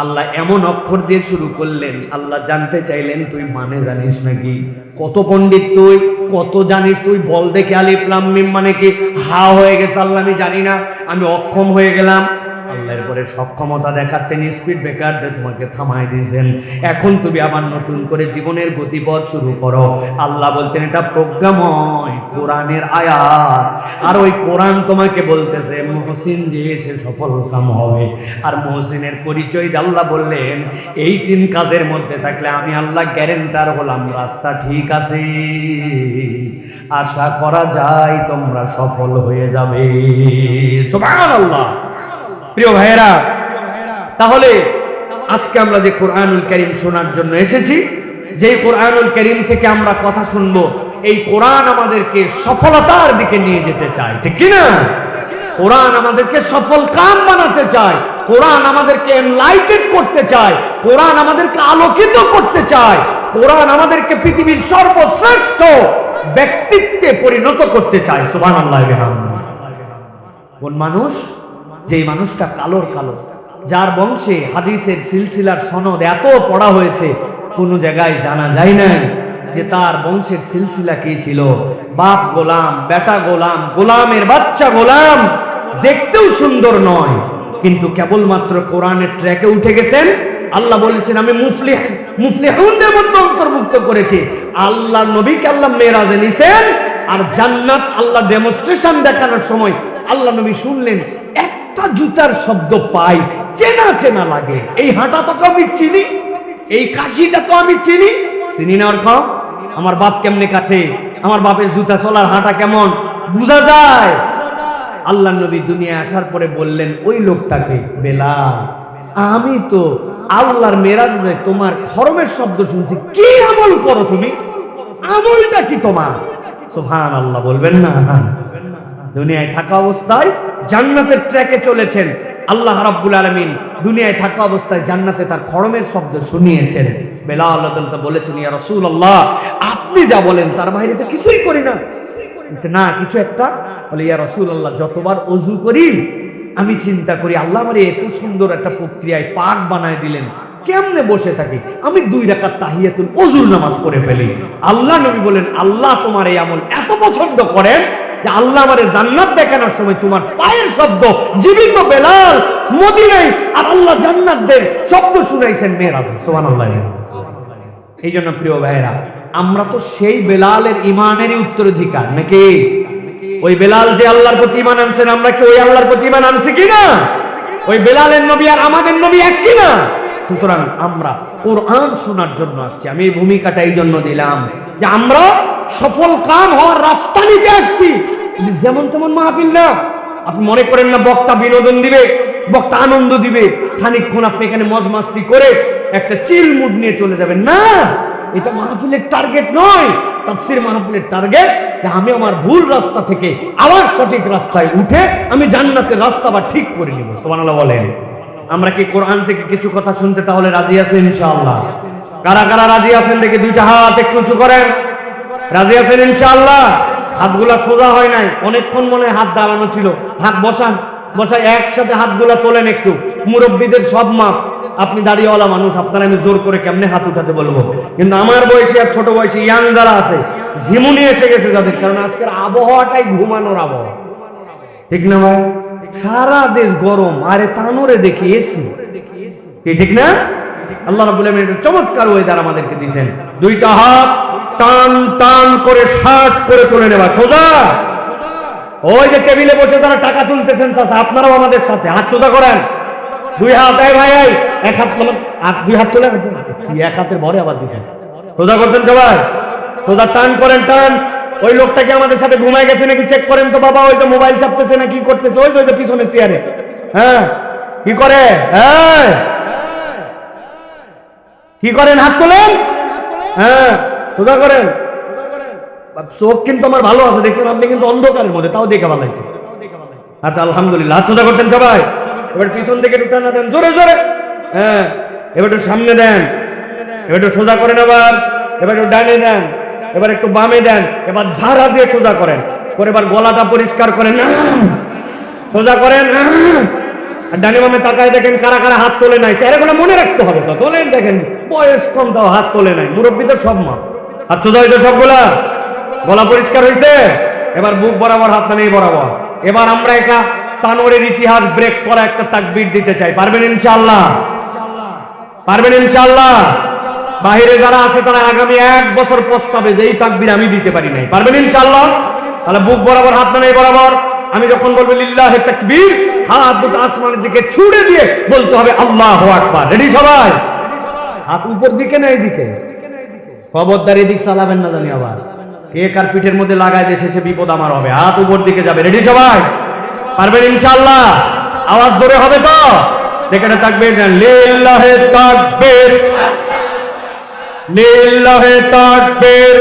আল্লাহ এমন অক্ষর দিয়ে শুরু করলেন, আল্লাহ জানতে চাইলেন তুই মানে জানিস নাকি? কত পণ্ডিত তুই, কত জানিস তুই, বল দেখে আলিফ লাম মিম মানে কি? হা হয়ে গেছে আল্লাহ আমি জানি না, আমি অক্ষম হয়ে গেলাম। আল্লাহর পরে সক্ষমতা দেখাচ্ছেন, স্পিড ব্রেকার দিয়ে তোমাকে থামাই দিয়েছেন, এখন তুমি আবার নতুন করে জীবনের গতিপথ শুরু করো। আল্লাহ বলছেন এটা প্রজ্ঞাময় কোরআনের আয়াত, আর ওই কোরআন তোমাকে বলতেছে মুহসিন যে সে সফল কাম হবে। আর মুহসিনের পরিচয় আল্লাহ বললেন এই তিন কাজের মধ্যে থাকলে আমি আল্লাহ গ্যারান্টার হলাম রাস্তা ঠিক আছে, আশা করা যায় তোমরা সফল হয়ে যাবে। সুবহানাল্লাহ। প্রিয় ভাইয়েরা, তাহলে আজকে আমরা যে কোরআনুল কারীম শোনার জন্য এসেছি, যে কোরআনুল কারীম থেকে আমরা কথা শুনবো, এই কোরআন আমাদেরকে সফলতার দিকে নিয়ে যেতে চায়, ঠিক কি না? কোরআন আমাদেরকে সফল কাম বানাতে চায়, কোরআন আমাদেরকে এনলাইটেড করতে চায়, কোরআন আমাদেরকে আলোকিত করতে চায়, কোরআন আমাদেরকে পৃথিবীর সর্বশ্রেষ্ঠ ব্যক্তিত্বে পরিণত করতে চায়। সুবহানাল্লাহ। কোন মানুষ? যেই মানুষটা কালোর কালো, যার বংশে হাদিসের সিলসিলার সনদ এত পড়া হয়েছে, কোনো জায়গায় জানা যায় নাই যে তার বংশের সিলসিলা কি ছিল। বাপ গোলাম, বেটা গোলাম, গোলামের বাচ্চা গোলাম, দেখতেও সুন্দর নয়, কিন্তু কেবলমাত্র কোরআনের ট্র্যাকে উঠে গেছেন। আল্লাহ বলেছেন আমি মুফলিহুনদের মধ্যে অন্তর্ভুক্ত করেছি। আল্লাহ নবীকে আল্লাহ মেরাজে নিছেন, আর জান্নাত আল্লাহ ডেমনস্ট্রেশন দেখানোর সময় আল্লাহ নবী শুনলেন একটা জুতার শব্দ পাই, চেনা চেনা লাগে, এই হাঁটাটা তো আমি চিনি, এই কাশিটা তো আমি চিনি। চিনি না ওরকম? আমার বাপ কেমনে কাছে, আমার বাপের জুতা চলার হাঁটা কেমন বোঝা যায়। আল্লাহ নবী দুনিয়া আসার পরে বললেন ওই লোকটাকে, বেলাল আমি তো আল্লাহর মেরাজে তোমার খরমের শব্দ শুনছি, কি আমল করো তুমি, আমলটা কি তোমার? সুবহানাল্লাহ বলবেন না? দুনিয়ায় থাকা অবস্থায় জান্নাতের ট্র্যাকে চলেছেন। আল্লাহ রাব্বুল আলামিন দুনিয়ায় থাকা অবস্থায় জান্নাতে তার খড়মের শব্দ শুনিয়েছেন। বেলাল রাদিয়াল্লাহু তাআলা বলেছেন ইয়া রাসূলুল্লাহ আপনি যা বলেন তার বাইরে তো কিছুই করি না। না কিছু একটা বলে, ইয়া রাসূলুল্লাহ যতবার ওযু করি আমি চিন্তা করি আল্লাহ আমারে এত সুন্দর একটা প্রক্রিয়ায় পাক বানায় দিলেন, কেমনে বসে থাকি? আমি 2 রাকাত তাহিয়াতুল ওযুর নামাজ পড়ে ফেলি। আল্লাহ নবী বলেন, আল্লাহ তোমার এই আমল এত পছন্দ করেন যে আল্লাহ আমারে জান্নাত দেখানোর সময় তোমার পায়ের শব্দ জীবিত বেলাল মদিনায়, আর আল্লাহ জান্নাতের শব্দ শুনাইছেন মেরাজে। সুবহানাল্লাহ। এই জন্য প্রিয় ভাইরা, আমরা তো সেই বেলালের ইমানেরই উত্তরাধিকার নাকি? ওই বেলাল যে আল্লাহর প্রতি ঈমান আনছেন, আমরা কি ওই আল্লাহর প্রতি ঈমান আনছি কিনা? ওই বেলালের নবী আর আমাদের নবী এক কিনা? সুতরাং আমরা কোরআন শোনার জন্য আসছি। আমি এই ভূমিকাটা এই জন্য দিলাম যে আমরা সফল কাম হওয়ার রাস্তা নিতে আসছি, যেমন তেমন মাহফিল না। আপনি মনে করেন না বক্তা বিনোদন দিবে, বক্তা আনন্দ দিবে, খানিকক্ষণ আপনি এখানে মজ মাস্তি করে একটা চিল মুড নিয়ে চলে যাবেন না। এটা মাহফিলের টার্গেট নয়। তাফসীর মাহফিলের টার্গেট যে আমি আমার ভুল রাস্তা থেকে আবার সঠিক রাস্তায় উঠে আমি জান্নাতের রাস্তা আবার ঠিক করে নিব। সুবহানাল্লাহ বলেন। আমরা কি কোরআন থেকে কিছু কথা শুনতে তাহলে রাজি আছেন ইনশাআল্লাহ? কারা কারা রাজি আছেন দেখি 2টা হাত একটু উঁচু করেন। রাজি আছেন ইনশাআল্লাহ? হাতগুলা সোজা হয় নাই, অনেকক্ষণ মনে হয় হাত দাঁড়ানো ছিল। হাত বসান, বসাই একসাথে হাতগুলা তোলেন একটু। মুরব্বীদের সব মাপ, আপনি দাড়িওয়ালা মানুষ, আপনারা আমি জোর করে কেমনে হাত উঠাতে বলবো? কিন্তু আমার বয়সী আর ছোট বয়সী ইয়াং যারা আছে, ঝিমুনি এসে গেছে যাদের, কারণ আজকের আবহাওয়াটাই ঘুমানোর আবহাওয়া, ঠিক না ভাই? সারা দেশ গরম, আরে তানোরে দেখি এসি, ঠিক না? আল্লাহ রাব্বুল আলামিন একটা চমৎকার ওয়েদার আমাদেরকে দিয়েছেন। 2টা হাত টান টান করে 60 করে তুলে নেবা সোজা। ওই যে টেবিলে বসে যারা টাকা তুলতেছেন চাচা, আপনারাও আমাদের সাথে হাত সোজা করেন। 2 হাত, এই ভাই এই এক হাত তোলেন, আর 2 হাত তোলেন, এক হাতের ভরে আবার দিছেন। সোজা করছেন সবাই, সোজা টান করেন, টান। ওই লোকটা কি আমাদের সাথে ঘুমায় গেছে নাকি চেক করেন তো বাবা। ওই যে মোবাইল চাপতেছে না কি করতেছে, ওই যে পিছনে চেয়ারে, হ্যাঁ কি করে, হ্যাঁ কি করেন? হাত তোলেন, হ্যাঁ সোজা করেন। চোখ কিন্তু আমার ভালো আছে দেখছেন, আপনি কিন্তু অন্ধকারের মধ্যে, তাও দেখে ভালো লাগছে। আচ্ছা আলহামদুলিল্লাহ, হাত সোজা করছেন সবাই। এবার পিছন থেকে একটু টানা দেন জোরে জোরে, হ্যাঁ এবার একটু সামনে দেন, এবার একটু সোজা করেন, এবার একটু ডানে দেন, এবার একটু বামে দেন, এবার ঝাড়া দিয়ে সোজা করেন, করে এবার গলাটা পরিষ্কার করেন, সোজা করেন। আর ডানে বামে তাকায় দেখেন কারা কারা হাত তোলে নাই। চেহারাগুলো মনে রাখতে হবে তো, তোলেন দেখেন বয়স কম তাও হাত তোলে নাই। মুরব্বীদের সব মাপ, হাত সোজা হয়েছে সবগুলা, গলা পরিষ্কার হয়েছে। এবার বুক বরাবর হাত নামিয়ে বরাবর। এবার আমরা একটা তানোরের ইতিহাস ব্রেক করা একটা তাকবীর দিতে চাই। পারবেন ইনশাআল্লাহ? পারবেন ইনশাআল্লাহ? বাহিরে যারা আছে তারা আগামী 1 বছর পস্তাবে যে এই তাকবীর আমি দিতে পারি নাই। পারবেন ইনশাআল্লাহ? তাহলে বুক বরাবর হাত নামিয়ে বরাবর। আমি যখন বলবো লিল্লাহি তাকবীর, হাত দুটো আসমানের দিকে ছুড়ে দিয়ে বলতে হবে আল্লাহু আকবার। রেডি সবাই? হাত উপর দিকে না এদিকে? খবরদার এদিক চালাবেন না জানি আবার কে কার পিঠের মধ্যে লাগায় দিয়ে শেষে বিপদ আমার হবে। হাত উপর দিকে যাবে। রেডি সবাই? পারবেন ইনশাআল্লাহ? আওয়াজ জোরে হবে তো? যেখানে তাকবীর দেন, লিল্লাহি তাকবীর, লিল্লাহি তাকবীর।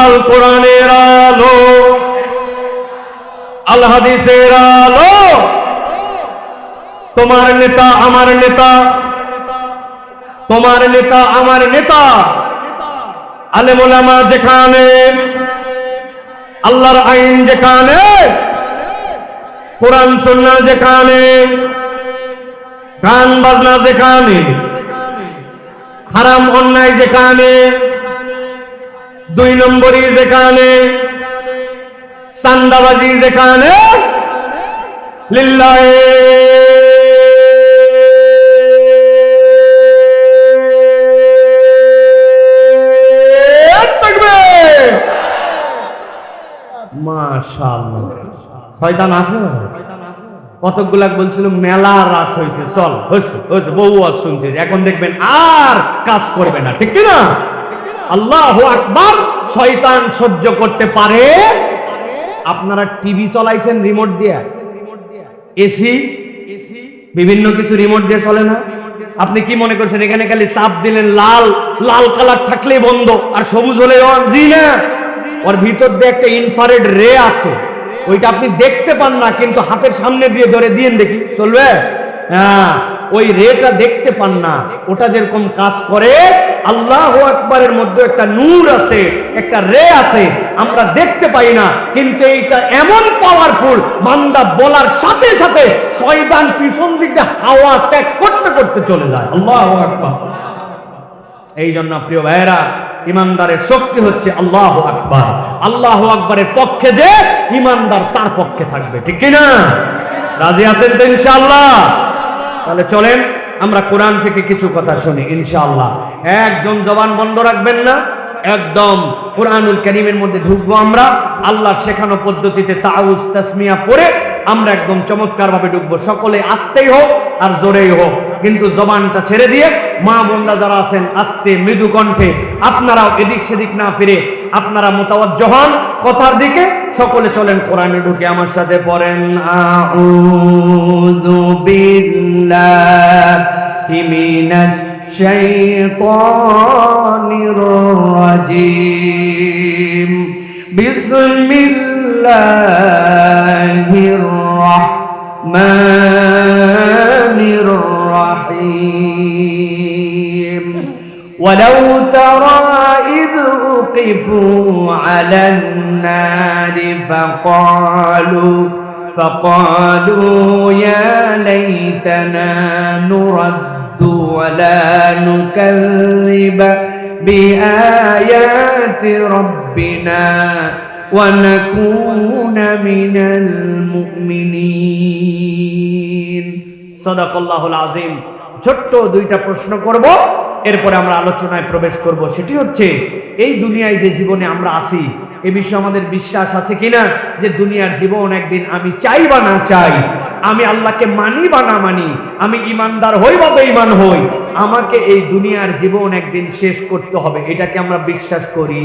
আল কোরআনের আলো, আল হাদিসের আলো, তোমার নেতা আমার নেতা, তোমার নেতা আমার নেতা। আলেম ওলামা যেখানে, আল্লাহর আইন যেখানে, কোরআন সুন্নাহ যেখানে, গান বাজনা যেখানে, হারাম অন্যায় যেখানে, 2 নম্বরই যেখানে, চান্দাবাজি যেখানে, লিল্লাহি তাকবীর। মাশাআল্লাহ। শয়তান আছে না? কতগুলা বলছিল মেলা রাত হয়েছে, চল হয়েছে হয়েছে বহু আজ শুনছিস, এখন দেখবেন আর কাজ করবে না, ঠিক না? আল্লাহু আকবার। শয়তান সহ্য করতে পারে। আপনারা টিভি চালাইছেন রিমোট দিয়ে, এসি বিভিন্ন কিছু রিমোট দিয়ে চলে না? আপনি কি মনে করছেন এখানে খালি চাপ দিলেন লাল লাল কালার থাকলেই বন্ধ আর সবুজ হলে অন? জি না, ওর ভিতর দিয়ে একটা ইনফ্রারেড রে আছে, ওইটা আপনি দেখতে পান না, কিন্তু হাতের সামনে দিয়ে ধরে দিয়েন দেখি চলবে? হ্যাঁ, ওই রেটা দেখতে পান না, ওটা যেরকম কাজ করে আল্লাহু আকবারের মধ্যে একটা নূর আছে, একটা রে আছে, আমরা দেখতে পাই না, কিন্তু এইটা এমন পাওয়ারফুল, বান্দা বলার সাথে সাথে শয়তান পিছন দিক দিয়ে হাওয়া ত্যাগ করতে করতে চলে যায়। আল্লাহু আকবার। এই জন্য প্রিয় ভাইয়েরা, ইমানদারের শক্তি হচ্ছে আল্লাহু আকবার। আল্লাহু আকবারের পক্ষে যে ইমানদার তার পক্ষে থাকবে, ঠিক কি না? রাজি আছেন তো ইনশাআল্লাহ? তাহলে চলেন আমরা কোরআন থেকে কিছু কথা শুনি ইনশাআল্লাহ। একজন জবান বন্ধ রাখবেন না, একদম কোরআনুল কারীমের মধ্যে ঢুকবো আমরা। আল্লাহর শেখানো পদ্ধতিতে তাউজ তাসমিয়া পড়ে আমরা একদম চমৎকার ভাবে ঢুকবো। সকলে আস্তেই হোক আর জোরেই হোক, কিন্তু জবানটা ছেড়ে দিয়ে মা বোনরা যারা আছেন আস্তে মৃদু কণ্ঠে, আপনারাও এদিক সেদিক না ফিরে আপনারা মুতাওয়াজ্জিহ হন কথার দিকে। সকলে চলেন কোরআনে ঢুকে আমার সাথে পড়েন, আউযু বিল্লাহি মিনাশ শাইতানির রাজিম, বিসমিল্লাহির রাহমানির রাহিম। ولو ترى إذ وقفوا على النار فقالوا يا ليتنا نرد ولا نكذب بآيات ربنا ونكون من المؤمنين। صدق الله العظيم। ছোট্ট দুইটা প্রশ্ন করব, এরপরে আমরা আলোচনায় প্রবেশ করব। সেটি হচ্ছে, এই দুনিয়ায় যে জীবনে আমরা আছি এ বিষয়ে আমাদের বিশ্বাস আছে কিনা যে দুনিয়ার জীবন একদিন আমি চাই বা না চাই, আমি আল্লাহকে মানি বা না মানি, আমি ইমানদার হই বা বেঈমান হই, আমাকে এই দুনিয়ার জীবন একদিন শেষ করতে হবে। এটাকে আমরা বিশ্বাস করি?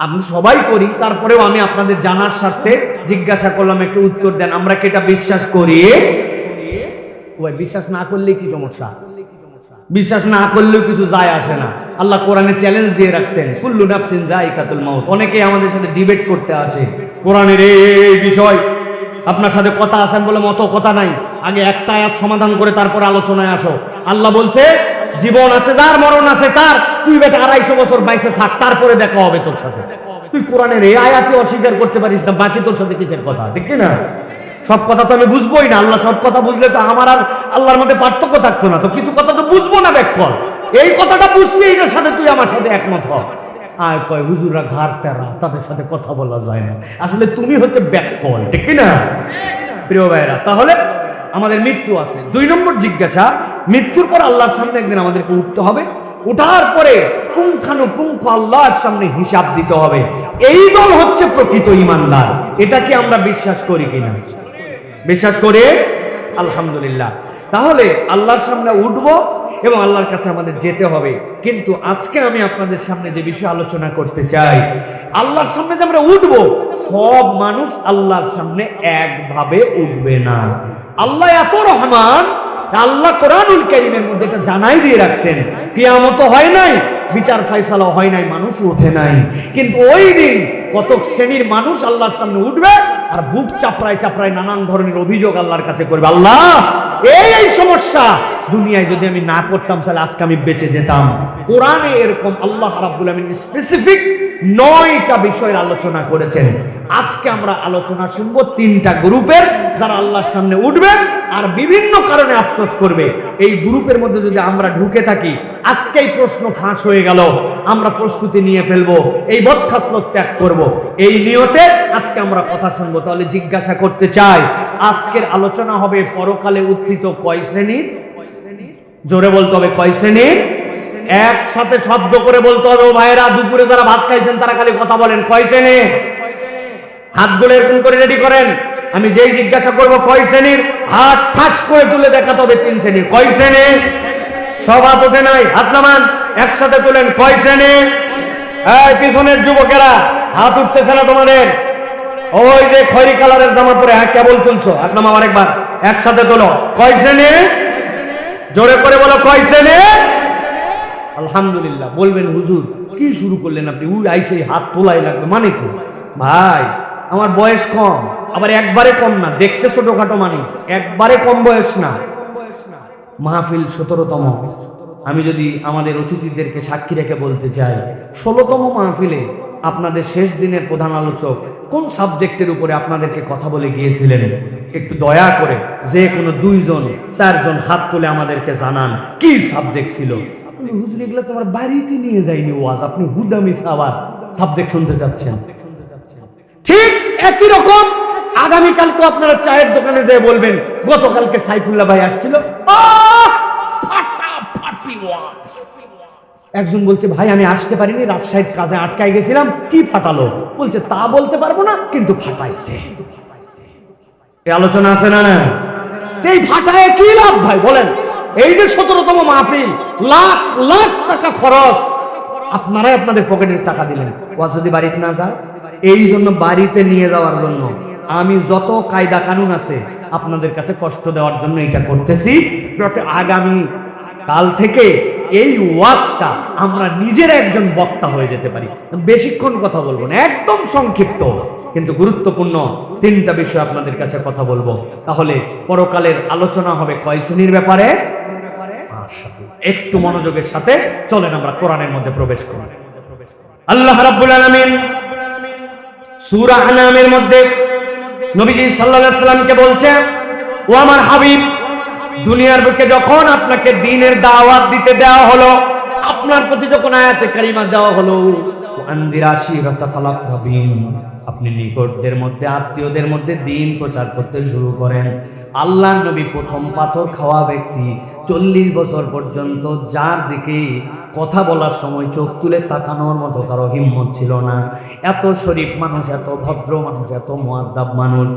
আমি সবাই করি, তারপরেও আমি আপনাদের জানার স্বার্থে জিজ্ঞাসা করলাম, একটু উত্তর দেন, আমরা কি এটা বিশ্বাস করি? ওই বিশ্বাস না করলে কি সমস্যা? বিশ্বাস না করলেও কিছু যায় আসে না। আল্লাহ কোরআনে চ্যালেঞ্জ দিয়ে রাখছেন, কুল্লু নাফসিন যায়িকাতুল মাউত। অনেকেই আমাদের সাথে ডিবেট করতে আসে কোরআনের এই বিষয়, আপনার সাথে কথা আছেন বলে মতো কথা নাই, আগে একটা আয়াত সমাধান করে তারপর আলোচনায় আসো। আল্লাহ বলছে জীবন আছে যার, মরণ আছে তার, তুই বেটা 250 বছর বাইসে থাক, তারপরে দেখা হবে তোর সাথে। তুই কোরআনের এই আয়াতই অস্বীকার করতে পারিস না, বাকি তোর সাথে কিসের কথা? ঠিক না? সব কথা তো আমি বুঝবোই না। আল্লাহ সব কথা বুঝলে তো আমার আর আল্লাহর মধ্যে পার্থক্য থাকতো না। তো কিছু কথা তো বুঝবো না, ব্যাক কর। এই কথাটা বুঝছি, এইটার সাথে তুই আমার সাথে একমত হ। আর কয় হুজুররা ঘাড় তেরা, তাদের সাথে কথা বলা যায় না। আসলে তুমি হচ্ছে ব্যাক কল, ঠিক না প্রিয় ভাইরা? তাহলে আমাদের মৃত্যু আছে। 2 নম্বর জিজ্ঞাসা, মৃত্যুর পর আল্লাহর সামনে একদিন আমাদেরকে উঠতে হবে। উঠার পরে পুঙ্খানুপুঙ্খ আল্লাহর সামনে হিসাব দিতে হবে। এই দল হচ্ছে প্রকৃত ঈমানদার। এটা কি আমরা বিশ্বাস করি কিনা? বিশ্বাস করে আলহামদুলিল্লাহ। তাহলে আল্লাহর সামনে উঠবো এবং আল্লাহর কাছে আমাদের যেতে হবে। কিন্তু আজকে আমি আপনাদের সামনে যে বিষয় আলোচনা করতে চাই, আল্লাহর সামনে যে আমরা উঠবো, সব মানুষ আল্লাহর সামনে একভাবে উঠবে না। আল্লাহ এত রহমান, আল্লাহ কোরআনুল কারীমের মধ্যে এটা জানাই দিয়ে রাখছেন, কিয়ামত হয় নাই, বিচার ফায়সালা হয় নাই, মানুষ উঠে নাই। কিন্তু ওই দিন কত শ্রেণীর মানুষ আল্লাহর সামনে উঠবে আর বুক চাপড়ায় চাপড়ায় নানান ধরনের অভিযোগ আল্লাহর কাছে করবে, আল্লাহ এই সমস্যা দুনিয়ায় যদি আমি না করতাম তাহলে আজকে আমি বেঁচে যেতাম। কোরআনে এরকম আল্লাহ রাব্বুল আমিন স্পেসিফিক 9টা বিষয়ের আলোচনা করেছেন। আজকে আমরা আলোচনা শুনবো 3টা গ্রুপের, যারা আল্লাহর সামনে উঠবে আর বিভিন্ন কারণে আফসোস করবে। এই গ্রুপের মধ্যে যদি আমরা ঢুকে থাকি, আজকেই প্রশ্ন ফাঁস হয়ে গেল, আমরা প্রস্তুতি নিয়ে ফেলবো, এই বদখাসলত ত্যাগ করব, এই নিয়তে আজকে আমরা কথা শুনবো। তাহলে জিজ্ঞাসা করতে চাই, আজকের আলোচনা হবে পরকালে উত্থিত কয় শ্রেণীর? জোরে বলতে হবে, কয় শ্রেণীর? একসাথে শব্দ করে বলতে হবে। ও ভাইরা, দুপুরে যারা ভাত খাইছেন তারা খালি কথা বলেন, কয় শ্রেণীর? হাতগুলো এরকম করে রেডি করেন। আমি যেই জিজ্ঞাসা করব কয় শ্রেণীর, হাত ঠাস করে তুলে দেখাতে হবে 3 শ্রেণীর। কয় শ্রেণীর? সব হাত ওঠে নাই, হাত নামান, একসাথে তুলেন। কয় শ্রেণীর? এই পিছনের যুবকেরা হাত উঠতেছে না তোমাদের? ওই যে খয়রি কালারের জামা পরে হ্যাঁ কেবল তুলছো, হাত নামাও আরেকবার, একসাথে তোলো। কয় শ্রেণীর? জোরে করে বলো, কয় শ্রেণীর? আলহামদুলিল্লাহ। বলবেন হুজুর কি শুরু করলেন আপনি, উই আইসে হাত তোলাই লাগবে, মানে কি? ভাই আমার বয়স কম, আবার একবারে কম না, দেখতে ছোটখাটো মানুষ, একবারে কম বয়স না। মাহফিল 17তম। আমি যদি আমাদের অতিথিদেরকে সাক্ষী রেখে বলতে চাই, 16তম মাহফিলে আপনাদের শেষ দিনের প্রধান আলোচক কোন সাবজেক্টের উপরে আপনাদেরকে কথা বলে গিয়েছিলেন? একটু দয়া করে যে কোনো 2-4জন হাত তুলে আমাদেরকে জানান কি সাবজেক্ট ছিল। হুজুর, এগুলো তোমার বাড়িতে নিয়ে যায়নি ওয়াজ, আপনি হুদামি আবার সাবজেক্ট শুনতে চাচ্ছেন। ঠিক একই রকম আগামীকালকে আপনারা চায়ের দোকানে যেয়ে বলবেন, গতকালকে সাইফুল্লাহ ভাই আসছিল, একজন বলছে ভাই আমি আসতে পারিনি, রাজশাহীর কাজে আটকায় গেছিলাম। কি ফাটালো? বলছে তা বলতে পারবো না, কিন্তু ফাটাইছে। এই আলোচনা আছে না? না, এই ফাটায় কি লাভ ভাই বলেন? এই যে 17তম মাহফিল, লাখ লাখ টাকা খরচ, আপনারাই আপনাদের পকেটের টাকা দিলেন। ওয়াজ যদি বাড়িতে না যায়, এই জন্য বাড়িতে নিয়ে যাওয়ার জন্য আমি যত কায়দা কানুন আছে আপনাদের কাছে কষ্ট দেওয়ার জন্য এটা করতেছি, যাতে আগামী কাল থেকে এই ওয়াজটা আমরা নিজের একজন বক্তা হয়ে যেতে পারি। বেশিক্ষণ কথা বলবো না, একদম সংক্ষিপ্ত কিন্তু গুরুত্বপূর্ণ 3টা বিষয় আপনাদের কাছে কথা বলবো। তাহলে পরকালের আলোচনা হবে কয় শ্রেণীর ব্যাপারে? একটু মনোযোগের সাথে চলেন আমরা কোরআনের মধ্যে প্রবেশ করি। আল্লাহ রাব্বুল আলামিন সূরা আনামের মধ্যে নবীজি সাল্লাল্লাহু আলাইহি সাল্লামকে বলছে, ও আমার হাবিব, দুনিয়ার বুকে যখন আপনাকে দ্বীনের দাওয়াত দিতে দেওয়া হলো, আপনার প্রতি যখন আয়াতে কারিমা দেওয়া হলো, আনদির আশিরাতাকাল আকরাবিন, আপনি নিকটদের মধ্যে, আত্মীয়দের মধ্যে দ্বীন প্রচার করতে শুরু করেন। আল্লাহর নবী প্রথম পাথর খাওয়া ব্যক্তি, 40 বছর পর্যন্ত যার দিকে কথা বলার সময় চোখ তুলে তাকানোর মতো কারো হিম্মত ছিল না। এত শরীফ মানুষ, এত ভদ্র মানুষ, এত মুআদ্দাব মানুষ,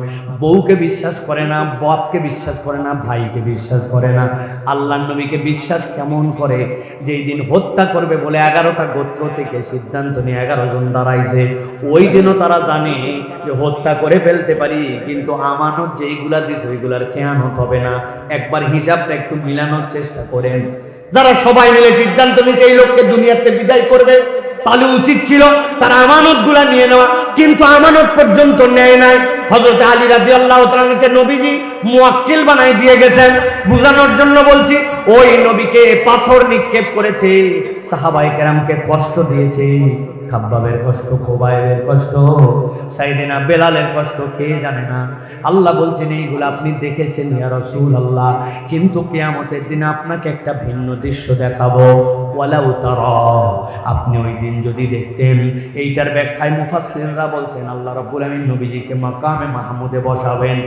বউকে বিশ্বাস করে না, বাপকে বিশ্বাস করে না, ভাইকে বিশ্বাস করে না। আল্লাহর নবীকে বিশ্বাস কেমন করে? যেই দিন হত্যা করবে বলে 11টা গোত্র থেকে সিদ্ধান্ত নিয়ে 11 জন দাঁড়াইছে, ওই দিনও তারা জানে যে হত্যা করে ফেলতে পারি, কিন্তু আমানত যেইগুলা দিছে ওইগুলার খেয়ানত হবে না। একবার হিসাবটা একটু মিলানোর চেষ্টা করেন। যারা সবাই মিলে সিদ্ধান্ত নিতে এই লোককে দুনিয়াতে বিদায় করবে, তাহলে উচিত ছিল তারা আমানতগুলা নিয়ে নেওয়া, কিন্তু আমানত পর্যন্ত নেয় নাই। হযরত আলী রাদিয়াল্লাহু তাআলাকে নবীজি মুয়াক্কিল বানাই দিয়ে গেছেন। বুঝানোর জন্য বলছি, ওই নবীকে পাথর নিক্ষেপ করেছে, সাহাবায়ে কেরামকে কষ্ট দিয়েছে। খাব্বাবের কষ্ট, খোবায়েবের কষ্ট, সাইয়েদনা বেলালের কষ্ট কে জানে না? আল্লাহ বলছেন এইগুলো আপনি দেখেছেন ইয়া রাসূলুল্লাহ, কিন্তু কিয়ামতের দিন আপনাকে একটা ভিন্ন দৃশ্য দেখাবো। ওয়ালাউ তারা, আপনি ওই দিন যদি দেখতেন। এইটার ব্যাখ্যায় মুফাসসিররা বলছেন আল্লাহ রাব্বুল আলামিন নবীজিকে মাকামে মাহমুদে বসাবেন।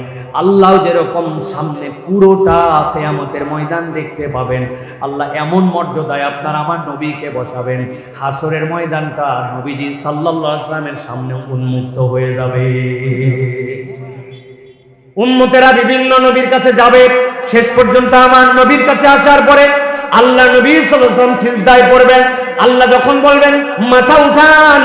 আল্লাহ যেরকম সামনে পুরোটা কিয়ামতের ময়দান দেখতে পাবেন, আল্লাহ এমন মর্যাদায় আপনার আমার নবীকে বসাবেন, হাসরের ময়দানটা নবীজি সাল্লাল্লাহু আলাইহি ওয়াসাল্লামের সামনে উন্মুক্ত হয়ে যাবে। উম্মতেরা বিভিন্ন নবীর কাছে যাবে, শেষ পর্যন্ত আমার নবীর কাছে আসার পরে আল্লাহ নবী সাল্লাল্লাহু আলাইহি ওয়াসাল্লাম সিজদায় পড়বেন। আল্লাহ যখন বলবেন মাথা উঠান,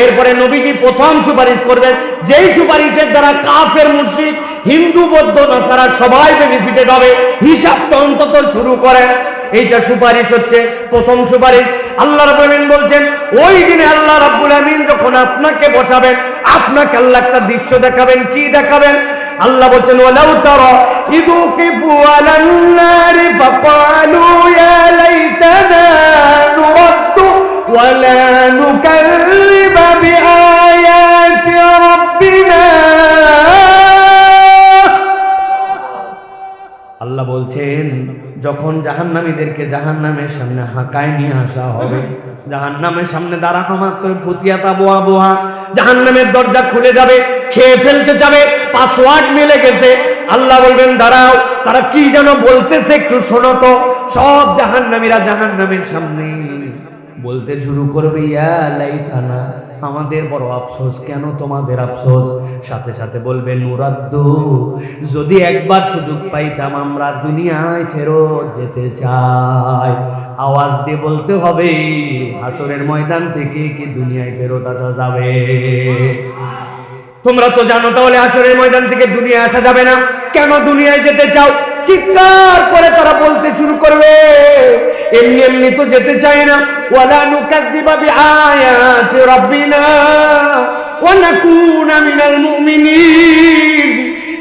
এরপরে নবীজি প্রথম সুপারিশ করবেন, যেই সুপারিশের দ্বারা কাফের, মুশরিক, হিন্দু, বৌদ্ধ, নাসারা সবাই বেনিফিটেড হবে। হিসাবটা অন্তত শুরু করেন। এইটা সুপারিশ হচ্ছে প্রথম সুপারিশ। আল্লাহ রাব্বুল আমিন বলছেন, ওই দিনে আল্লাহ রাব্বুল আমিন যখন আপনাকে বসাবেন, আপনাকে আল্লাহ একটা দৃশ্য দেখাবেন। কি দেখাবেন? আল্লাহ বলছেন, ওয়ালাউ তারা ইযু কিফু আলান নারি ফাকালু ইয়া লাইতানা নুরাদ্দু ওয়া লা নুকাল্লিবা বিআয়াতি রাব্বিনা। আল্লাহ বলছেন, যখন জাহান্নামীদেরকে জাহান্নামের সামনে হাঁকায় নিয়ে আসা হবে, জাহান্নামের সামনে দাঁড়ানো মাত্র ফুতিয়াতা বোয়া বোয়া জাহান্নামের দরজা খুলে যাবে, খেয়ে ফেলতে যাবে, পাসওয়ার্ড মিলে গেছে। আল্লাহ বলবেন দাঁড়াও, তারা কি যেন বলতেছে একটু শোনো তো। সব জাহান্নামীরা জাহান্নামের সামনে বলতে শুরু করবে, ইয়া লাইতানা, আমাদের বড় আফসোস। কেন তোমাদের আফসোস? সাথে সাথে বলবে নুরাদ্দু, যদি একবার সুযোগ পাইতাম আমরা দুনিয়ায় ফেরত যেতে চাই। আওয়াজ দিয়ে বলতে হবে, হাসরের ময়দান থেকে কি দুনিয়ায় ফেরত আসা যাবে? তোমরা তো জানো তাহলে হাসরের ময়দান থেকে দুনিয়ায় আসা যাবে না। কেন দুনিয়ায় যেতে চাও? চিৎকার করে তারা বলতে শুরু করবে, এমনি এমনি তো যেতে চাই না। ওয়ালা নুকাযযিবা বিআয়াতি রাব্বিনা ওয়া নাকুনা মিনাল মুমিনিন।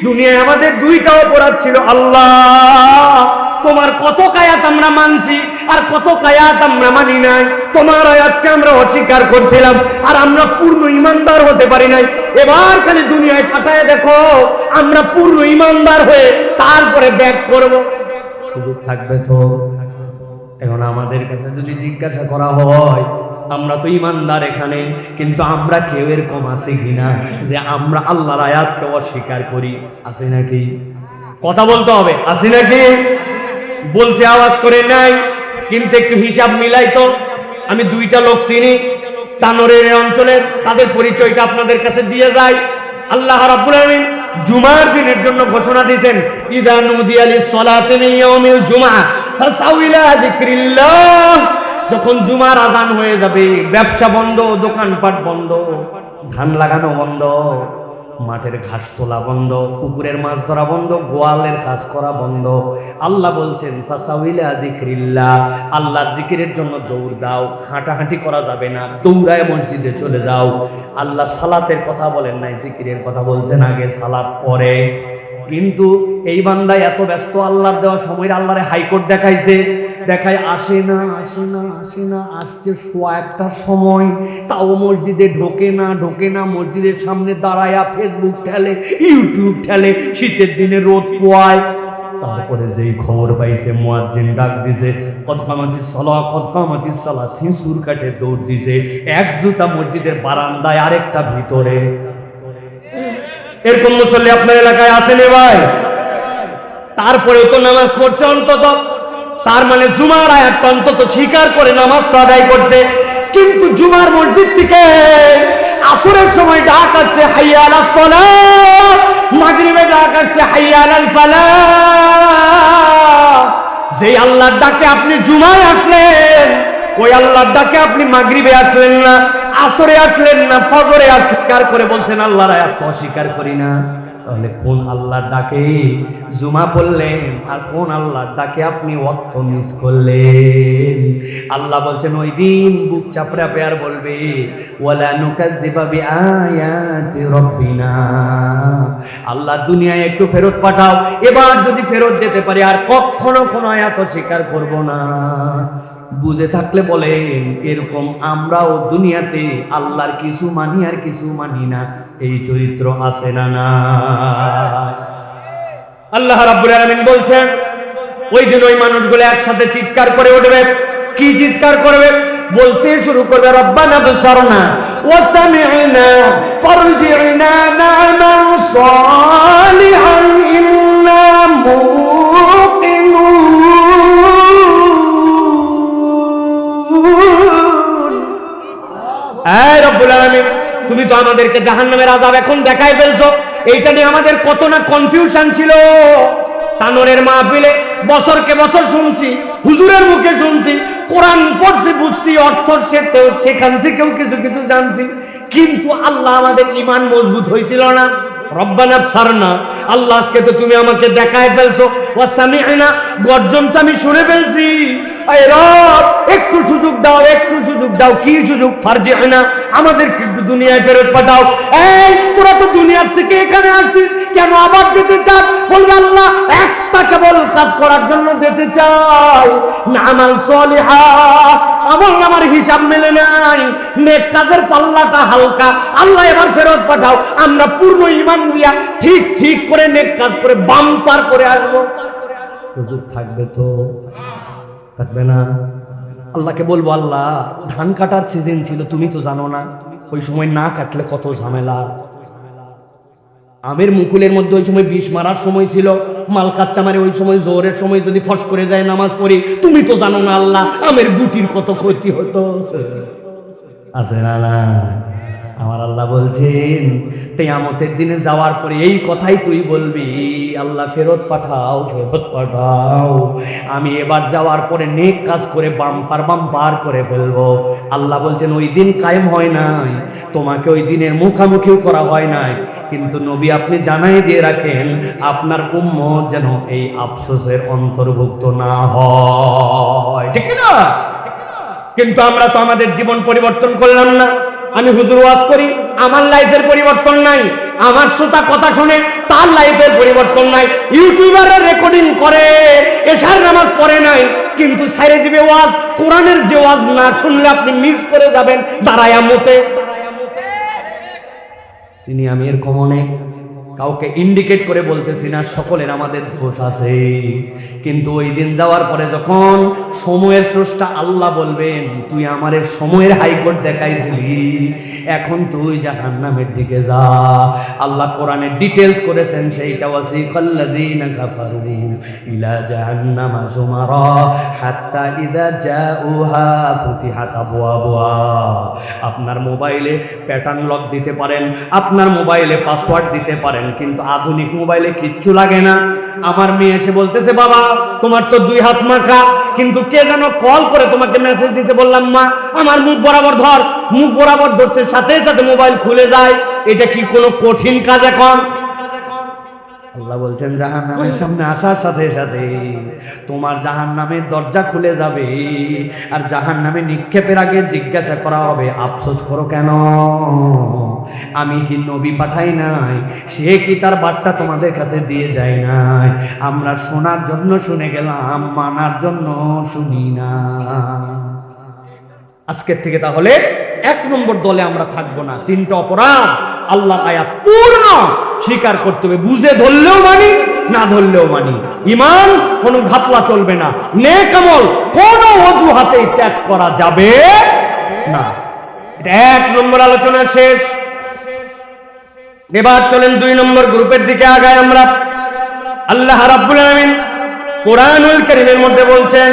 দুনিয়ায় আমাদের দুইটা অপরাধ ছিল। আল্লাহ, তোমার কত আয়াত আমরা মানছি আর কত আয়াত আমরা মানি নাই। তোমার আয়াতকে আমরা অস্বীকার করছিলাম আর আমরা পূর্ণ ইমানদার হতে পারি নাই। এবার খালি দুনিয়ায় পাঠায় দেখো, আমরা পূর্ণ ইমানদার হয়ে তারপরে ব্যাক করব, সুযোগ থাকবে তো? এখন আমাদের কাছে যদি জিজ্ঞাসা করা হয়, আমরা তো ইমানদার এখানে, কিন্তু আমরা কেউ এরকম আছি কিনা যে আমরা আল্লাহর আয়াতকে অস্বীকার করি? আছে নাকি? কথা বলতে হবে, আছে নাকি? বলছে আওয়াজ করে নাই, কিন্তু একটু হিসাব মিলাই তো। আমি দুইটা লোক চিনি তানোরের অঞ্চলের, তাদের পরিচয়টা আপনাদের কাছে দিয়ে যায়। আল্লাহ রাব্বুল আলামিন জুমার দিনের জন্য ঘোষণা দিয়েছেন, ইযা নুদিয়া লিস-সালাতি মিন ইয়াউমিল জুমআ ফাসাউ ইলা যিকরিল্লাহ। যখন জুমার আযান হয়ে যাবে, ব্যবসা বন্ধ, দোকানপাট বন্ধ, ধান লাগানো বন্ধ, মাঠের ঘাস তোলা বন্ধ, পুকুরের মাছ ধরা বন্ধ, গোয়ালের কাজ করা বন্ধ। আল্লাহ বলছেন ফাসাউ ইলা যিকরিল্লাহ, আল্লাহর জিকিরের জন্য দৌড় দাও। হাঁটাহাঁটি করা যাবে না, দৌড়ায় মসজিদে চলে যাও। আল্লাহ সালাতের কথা বলেন নাই, জিকিরের কথা বলছেন আগে, সালাত পরে। কিন্তু এই বান্দা এত ব্যস্ত, আল্লাহর দেওয়া সময়ের আল্লাহরে হাইকোর্ট দেখাইছে, দেখায় আসে না, আসে না, আসে না, আসছে সোয়া একটা সময়, তাও মসজিদে ঢোকে না, মসজিদের সামনে দাঁড়ায়া ফেসবুক ঠেলে, ইউটিউব ঠেলে, শীতের দিনে রোদ পোয়ায়। তারপরে যেই খবর পাইছে মুয়াজ্জিন ডাক দিছে, কদ কামাতিস সালাহ, কদ কামাতিস সালাহ, সিঁসুর কাটে দৌড় দিছে, এক জুতা মসজিদের বারান্দায়, আরেকটা ভিতরে। এরকম মুসল্লি আপনার এলাকায় আছেন ভাই? তারপরেও তো নামাজ পড়ছে অন্তত, তার মানে জুমার আয়াতটা অন্তত স্বীকার করে নামাজটা আদায় করছে। কিন্তু জুমার মসজিদ থেকে আসরের সময় ডাক আসছে হাইয়া আলাস সালাত, মাগরিবে ডাক আসছে হাইয়া আলাল ফালাহ। যেই আল্লাহর ডাকে আপনি জুমায় আসলেন, ওই আল্লাহর ডাকে আপনি মাগরিবে আসলেন না, আসরে আসলেন না, ফজরে অস্বীকার করে বলছেন আল্লাহর আয়াত তো অস্বীকার করি না। তাহলে কোন আল্লাহর ডাকে জুমা পড়লেন আর কোন আল্লাহর ডাকে আপনি ওয়াক্ত মিস করলেন? আল্লাহ বলছেন ওই দিন বুক চাপড়া পেয়ার বলবে, ওয়ালা নুকাযযিবা বিআয়াতি রাব্বিনা। আল্লাহ দুনিয়ায় একটু ফেরত পাঠাও, এবার যদি ফেরত যেতে পারি আর কখনো কোনো আয়াত অস্বীকার করব না। বুঝে থাকলে বলেন, এরকম আমরাও দুনিয়াতে আল্লাহর কিছু মানি আর কিছু মানি না, এই চরিত্র আছে না? না। আল্লাহ রাব্বুল আলামিন বলছেন, ওই দিন ওই মানুষগুলো একসাথে চিৎকার করে উঠবে। কি চিৎকার করবে? বলতে শুরু করবে, রব্বানা বসারনা ওয়া সামি'না ফারজি'না না'মাল সালিহান ইন্না মুকিনুন। এই রব্বুল আলামিন, তুমি তো আমাদেরকে জাহান্নামের আযাব এখন দেখাই ফেলছো। এইটা নিয়ে আমাদের কত না কনফিউশন ছিল। তানোরের মাহফিলে বছরকে বছর শুনছি, হুজুরের মুখে শুনছি, কোরআন পড়ছি, বুঝছি, অর্থ সেখান থেকেও কিছু কিছু জানছি, কিন্তু আল্লাহ আমাদের ঈমান মজবুত হয়েছিল না। রব্বানা বসারনা, আল্লাহ আজকে তো তুমি আমাকে দেখায় ফেলছো, ওয়া সামি'না, গর্জনটা আমি শুনে ফেলছি। এই রব, একটু সুযোগ দাও, একটু সুযোগ দাও। কি সুযোগ? ফারজি'না, আমাদের কিন্তু দুনিয়ায় ফেরত পাঠাও। এই তোরা তো দুনিয়ার থেকে এখানে আসছিস, কেন আবার যেতে চাস? বলবে আল্লাহ একটা কেবল কাজ করার জন্য যেতে চাই, নামাল সালিহা, আমল আমার হিসাব মেলে নাই, নেক কাজের পাল্লাটা হালকা। আল্লাহ এবার ফেরত পাঠাও, আমরা পূর্ণ ঈমান দিয়া ঠিক ঠিক করে নেক কাজ করে বাম্পার করে আসবো। সুযোগ থাকবে তো? থাকবে না। আল্লাহকে বলবো, আল্লাহ ধান কাটার সিজন ছিল, তুমি তো জানো না, ওই সময় না কাটলে কত ঝামেলা। আমের মুকুলের মধ্যে ওই সময় বিষ মারার সময় ছিল, মাল কাচ্চা মারে ওই সময়, জোহরের সময় যদি ফস করে যায় নামাজ পড়ি, তুমি তো জানো না আল্লাহ আমের গুটির কত ক্ষতি হতো। আছে না? না। আমার আল্লাহ বলছেন কিয়ামতের দিনে যাওয়ার পরে এই কথাই তুই বলবি, আল্লাহ ফেরত পাঠাও, ফেরত পাঠাও। আমি এবার যাওয়ার পরে নেক কাজ করে বাম্পার বাম্পার করে ফেলবো। আল্লাহ বলছেন ওই দিন কায়েম হয় নাই, তোমাকে ওই দিনের মুখামুখিও করা হয় নাই, কিন্তু নবী আপনি জানাই দিয়ে রাখেন আপনার উম্মত যেন এই আফসোসের অন্তর্ভুক্ত না হয়। ঠিক না? কিন্তু আমরা তো আমাদের জীবন পরিবর্তন করলাম না। আমি হুজুর ওয়াজ করি, আমার লাইফের পরিবর্তন নাই। আমার শ্রোতা কথা শুনে তার লাইফের পরিবর্তন নাই। ইউটিউবাররা রেকর্ডিং করে, এশার নামাজ পড়ে নাই, কিন্তু ছেড়ে দিবে ওয়াজ। কোরআনের যে ওয়াজ না শুনলে আপনি মিস করে যাবেন দাঁড়ায়া মতে। চিনি আমি এরকম অনেক, কাউকে ইন্ডিকেট করে বলতেছি না, সকলের আমাদের দোষ আছে। কিন্তু ওই দিন যাওয়ার পরে যখন সময়ের স্রষ্টা আল্লাহ বলবেন, তুই আমারে সময়ের হাইকোর্ট দেখাইছিলি, এখন তুই জাহান্নামের দিকে যা। আল্লাহ কোরআনে ডিটেইলস করেছেন সেইটা, ওয়াসিকাল্লাযীনা কাফারু ইলা জাহান্নামা যুমারা হাত্তা ইযা জাউহা ফুতিহাত আবওয়াবুহা। আপনার মোবাইলে প্যাটার্ন লক দিতে পারেন, আপনার মোবাইলে পাসওয়ার্ড দিতে পারেন, কিন্তু আধুনিক মোবাইলে কিচ্ছু লাগে না। আমার মেয়ে এসে বলতেছে, বাবা তোমার তো 2 হাত মাখা, কিন্তু কে যেন কল করে তোমাকে মেসেজ দিতে। বললাম, মা আমার মুখ বরাবর ধর। মুখ বরাবর ধরছে, সাথে সাথে মোবাইল খুলে যায়। এটা কি কোনো কঠিন কাজ? এখন আল্লাহ বলছেন জাহান্নামের সামনে আসার সাথে সাথে তোমার জাহান্নামের দরজা খুলে যাবে, আর জাহান্নামে নিক্ষেপের আগে জিজ্ঞাসা করা হবে, আফসোস করো কেন? আমি কি নবী পাঠাই নাই? সে কি তার বার্তা তোমাদের কাছে দিয়ে যায় নাই? আমরা শোনার জন্য শুনে গেলাম, মানার জন্য শুনি না। আজকের থেকে তাহলে 1 নম্বর দলে আমরা থাকবো না। 3টা অপরাধ আল্লাহ আয়াত পূর্ণ স্বীকার করতে হবে। বুঝে ধরলেও মানি, না ধরলেও মানি। ঈমান কোনো ঘাপলা চলবে না। নেক আমল কোনো অজুহাতেই ত্যাগ করা যাবে না। এটা 1 নম্বর আলোচনা শেষ। এবার চলেন 2 নম্বর গ্রুপের দিকে আগাই আমরা। আল্লাহ রাব্বুল আলামিন কোরআনুল কারীমের মধ্যে বলছেন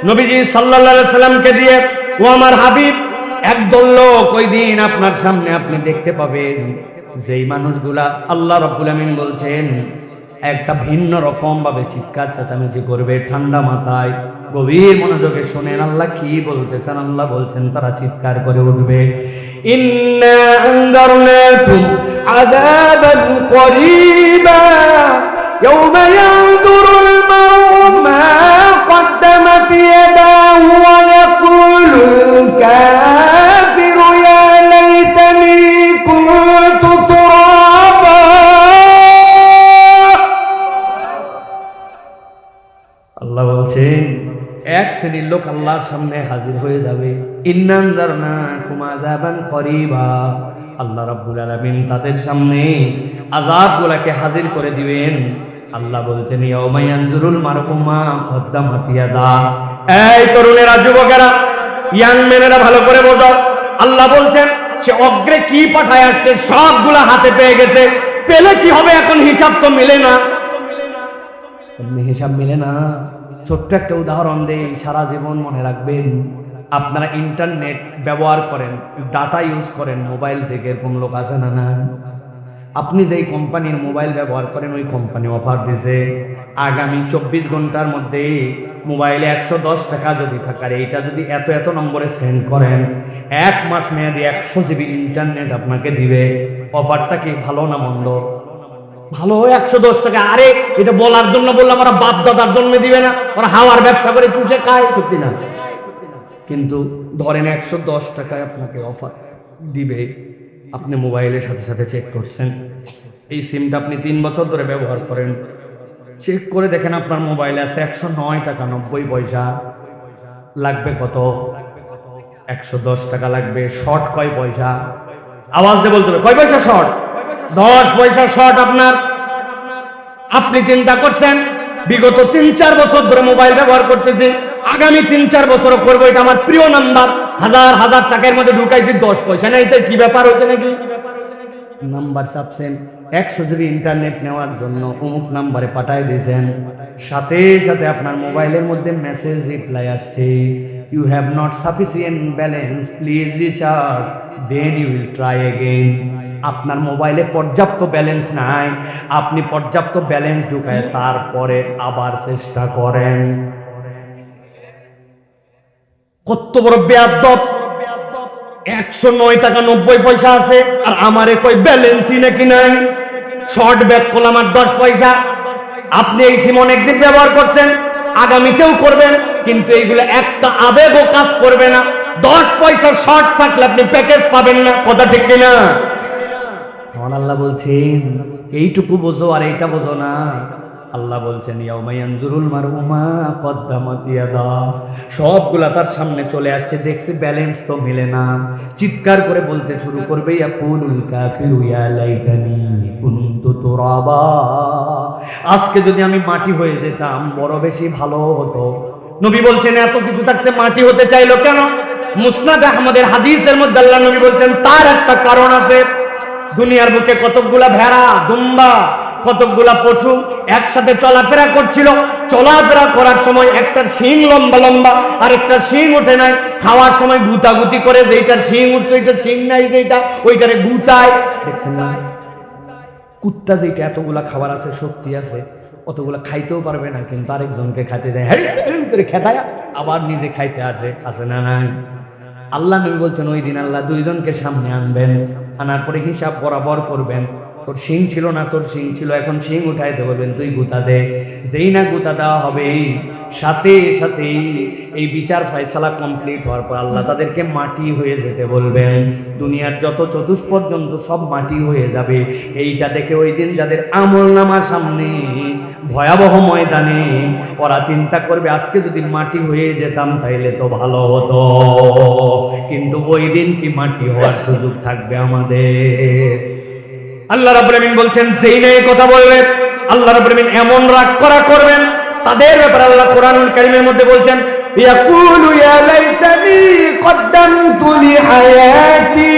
নবীজি সাল্লাল্লাহু আলাইহি সাল্লামকে দিয়ে, ও আমার হাবিব, একদল লোক ওই দিন আপনার সামনে আপনি দেখতে পাবেন, যেই মানুষগুলা আল্লাহ রাব্বুল আলামিন বলছেন একটা ভিন্ন রকম ভাবে চিৎকার চেঁচামেচি করবে। ঠান্ডা মাথায় গভীর মনোযোগে শুনেন আল্লাহ কি বলতেছেন। আল্লাহ বলছেন তারা চিৎকার করে উঠবে, ইন্না আনযারনাকুম আযাবান করিবা ইয়াওমা ইয়ানযুরুল মার'উ মা قدمت يداه ويقول الكافر يا ليتني كنت ترابا। আল্লাহ বলছেন 1 শ্রেণীর লোক আল্লাহর সামনে হাজির হয়ে যাবে। ইন্নান দারনাকুম আযাবান করিবা, আল্লাহ রাব্বুল আলামিন তাদের সামনে আযাবগুলোকে হাজির করে দিবেন। আল্লাহ বলছেন ইয়াউমা ইয়ানজুরুল মার'উ মা কদ্দামাত ইয়াদা। এই তরুণেরা, যুবকেরা, ইয়াং মেনেরা ভালো করে বোঝো। আল্লাহ বলছেন সে অগ্রে কি পাঠায় আসছে সবগুলা হাতে পেয়ে গেছে। পেলে কি হবে? এখন হিসাব তো মিলে না, হিসাব মিলে না। ছোট্ট একটা উদাহরণ দেই, সারা জীবন মনে রাখবেন। আপনারা ইন্টারনেট ব্যবহার করেন, ডাটা ইউজ করেন মোবাইল থেকে, এরকম লোক আছে না? না। আপনি যেই কোম্পানির মোবাইল ব্যবহার করেন ওই কোম্পানি অফার দিছে আগামী 24 ঘন্টার মধ্যে মোবাইলে 110 টাকা যদি থাকার এইটা যদি এত এত নম্বরে সেন্ড করেন 1 মাস মেয়াদি 100 জিবি ইন্টারনেট আপনাকে দিবে। অফারটা কি ভালো না মন্দ? ভালো। 110 টাকা। আরে এটা বলার জন্য বললাম, ওরা বাপ দাদার জন্য দিবে না, ওরা হাওয়ার ব্যবসা করে চুষে খায়, সত্যি না? কিন্তু ধরেন 110 টাকায় আপনাকে অফার দিবে, আপনি মোবাইলের সাথে সাথে চেক করছেন, এই সিমটা আপনি 3 বছর ধরে ব্যবহার করেন, চেক করে দেখেন আপনার মোবাইলে আছে 109 টাকা 90 পয়সা। লাগবে কত? 110 টাকা লাগবে। শর্ট কয় পয়সা? আওয়াজ দিয়ে বলতে হবে, কয় পয়সা শর্ট? 10 পয়সা শর্ট আপনার। আপনি চিন্তা করছেন বিগত 3-4 বছর ধরে মোবাইল ব্যবহার করতেছি, আগামী 3-4 বছরও করবো, এটা আমার প্রিয় নাম্বার, হাজার হাজার টাকার মধ্যে ঢুকাইছি, 10 পয়সা নেই, তো কি ব্যাপার হইতে নাকি? নাম্বার চাপছেন, 100 জিবি ইন্টারনেট নেওয়ার জন্য অমুক নাম্বারে পাঠায় দিয়েছেন, সাথে সাথে আপনার মোবাইলের মধ্যে মেসেজ রিপ্লাই আসছে, you have not sufficient balance, please recharge, then you will try again. আপনার মোবাইলে পর্যাপ্ত ব্যালেন্স নাই, আপনি পর্যাপ্ত ব্যালেন্স ঢুকায় তারপরে আবার চেষ্টা করেন। কত বড় বেয়াদব! 109 টাকা 90 পয়সা আছে আর আমারে কই ব্যালেন্সই নাকি নাই। শর্ট ব্যাক করলাম আর 10 পয়সা। আপনি এই সিম অনেকদিন ব্যবহার করছেন, আগামীতেও করবেন, কিন্তু এইগুলো একটা আবেগও কাজ করবে না। 10 পয়সা শর্ট থাকলে আপনি প্যাকেজ পাবেন না, কথা ঠিক কিনা? তখন আল্লাহ বলছেন এইটুকু বোঝো আর এইটা বোঝো না। আল্লাহ বলছেন ইয়াউমা ইয়ানজুরুল মারউ মা কদ্দামাত ইয়াদা, সবগুলা তার সামনে চলে আসছে, দেখছে ব্যালেন্স তো মিলে না, চিৎকার করে বলতে শুরু করবে ইয়াকুলুল কাফিরু ইয়া লাইতানি কুনতু তুরাবা, আজকে যদি আমি মাটি হয়ে যেতাম বড় বেশি ভালো হতো। নবী বলছেন এত কিছু থাকতে মাটি হতে চাইলো কেন? মুসনাদ আহমদের হাদিসের মধ্যে আল্লাহ নবী বলছেন তার একটা কারণ আছে। দুনিয়ার বুকে কতকগুলা ভেড়া, দুম্বা, কতকগুলা পশু একসাথে চলাফেরা করছিল। চলাফেরা করার সময় একটার শিং লম্বা লম্বা আর একটা শিং ওঠে নাই। খাওয়ার সময় গুতাগুতি করে, যেইটার শিং উঠছে ওইটার শিং নাই, যেইটা ওইটারে গুতায়। দেখছেন না? কুত্তা যেটা এতগুলা খাবার আছে, শক্তি আছে, অতগুলা খাইতেও পারবে না, কিন্তু আরেকজনকে খাইতে দেয়, করে খেতায় আবার নিজে খাইতে আসে না নাই? আল্লাহ নবী বলছেন ওই দিন আল্লাহ দুইজনকে সামনে আনবেন, আনার পরে হিসাব বরাবর করবেন। তোর শিং ছিল না, তোর শিং ছিল, এখন শিং উঠাইতে বলবেন, তুই গুতা দে। যেই না গুতা দেওয়া হবে সাথে সাথেই এই বিচার ফয়সালা কমপ্লিট হওয়ার পর আল্লাহ তাদেরকে মাটি হয়ে যেতে বলবেন। দুনিয়ার যত চতুষ্পদ জন্তু সব মাটি হয়ে যাবে। এইটা দেখে ওই দিন যাদের আমল নামার সামনে ভয়াবহ ময়দানে ওরা চিন্তা করবে আজকে যদি মাটি হয়ে যেতাম তাইলে তো ভালো হতো। কিন্তু ওই দিন কি মাটি হওয়ার সুযোগ থাকবে আমাদের? আল্লাহ রাব্বুল আমিন বলছেন যেই না এই কথা বলবে আল্লাহ রাব্বুল আমিন এমন রাগ করা করবেন তাদের ব্যাপারে। আল্লাহ কোরআনুল কারীমের মধ্যে বলছেন ইয়াকুলু ইয়া লাইতানি কদ্দামতু লিহায়াতি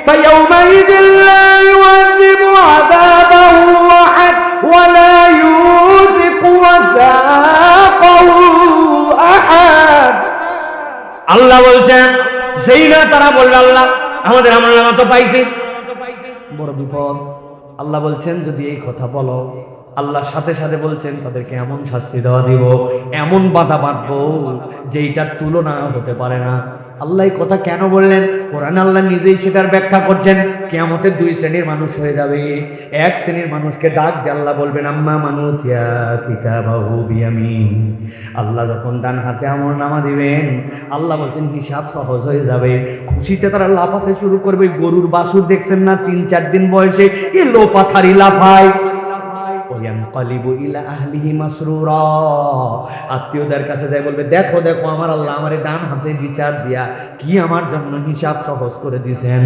ফায়াউমাইযিল লা ইউযিবু আযাবাহু আহাদ ওয়া লা ইউযিকু ওয়াসাকাহু আহাদ। আল্লাহ বলছেন যেই না তারা বলবে আল্লাহ আমাদের আমলনামা তো পাইছি, বড় বিপদ। আল্লাহ বলছেন যদি এই কথা বলো, আল্লাহ সাথে সাথে বলছেন তাদেরকে এমন শাস্তি দেওয়া দিব, এমন বাধা বাঁধবো যেইটার তুলনা হতে পারে না। আল্লাহ এই কথা কেন বললেন? কোরআন আল্লাহ নিজেই সেটার ব্যাখ্যা করছেন। কিয়ামতের দুই শ্রেণীর মানুষ হয়ে যাবে। এক শ্রেণীর মানুষকে ডাক দিয়ে আল্লাহ বলবেন আম্মা মানুতিয়া কিতাবাহু বিয়ামিন। আল্লাহ যখন ডান হাতে আমলনামা দিবেন আল্লাহ বলছেন হিসাব সহজ হয়ে যাবে। খুশিতে তারা লাফাতে শুরু করবে। গরুর বাছুর দেখছেন না 3-4 দিন বয়সে এ লোপাথারি লাফায়। আত্মীয়দের কাছে যাই বলবে দেখো দেখো আমার আল্লাহ আমার ডান হাতে বিচার দিয়া কি আমার জন্য হিসাব সহজ করে দিয়েছেন।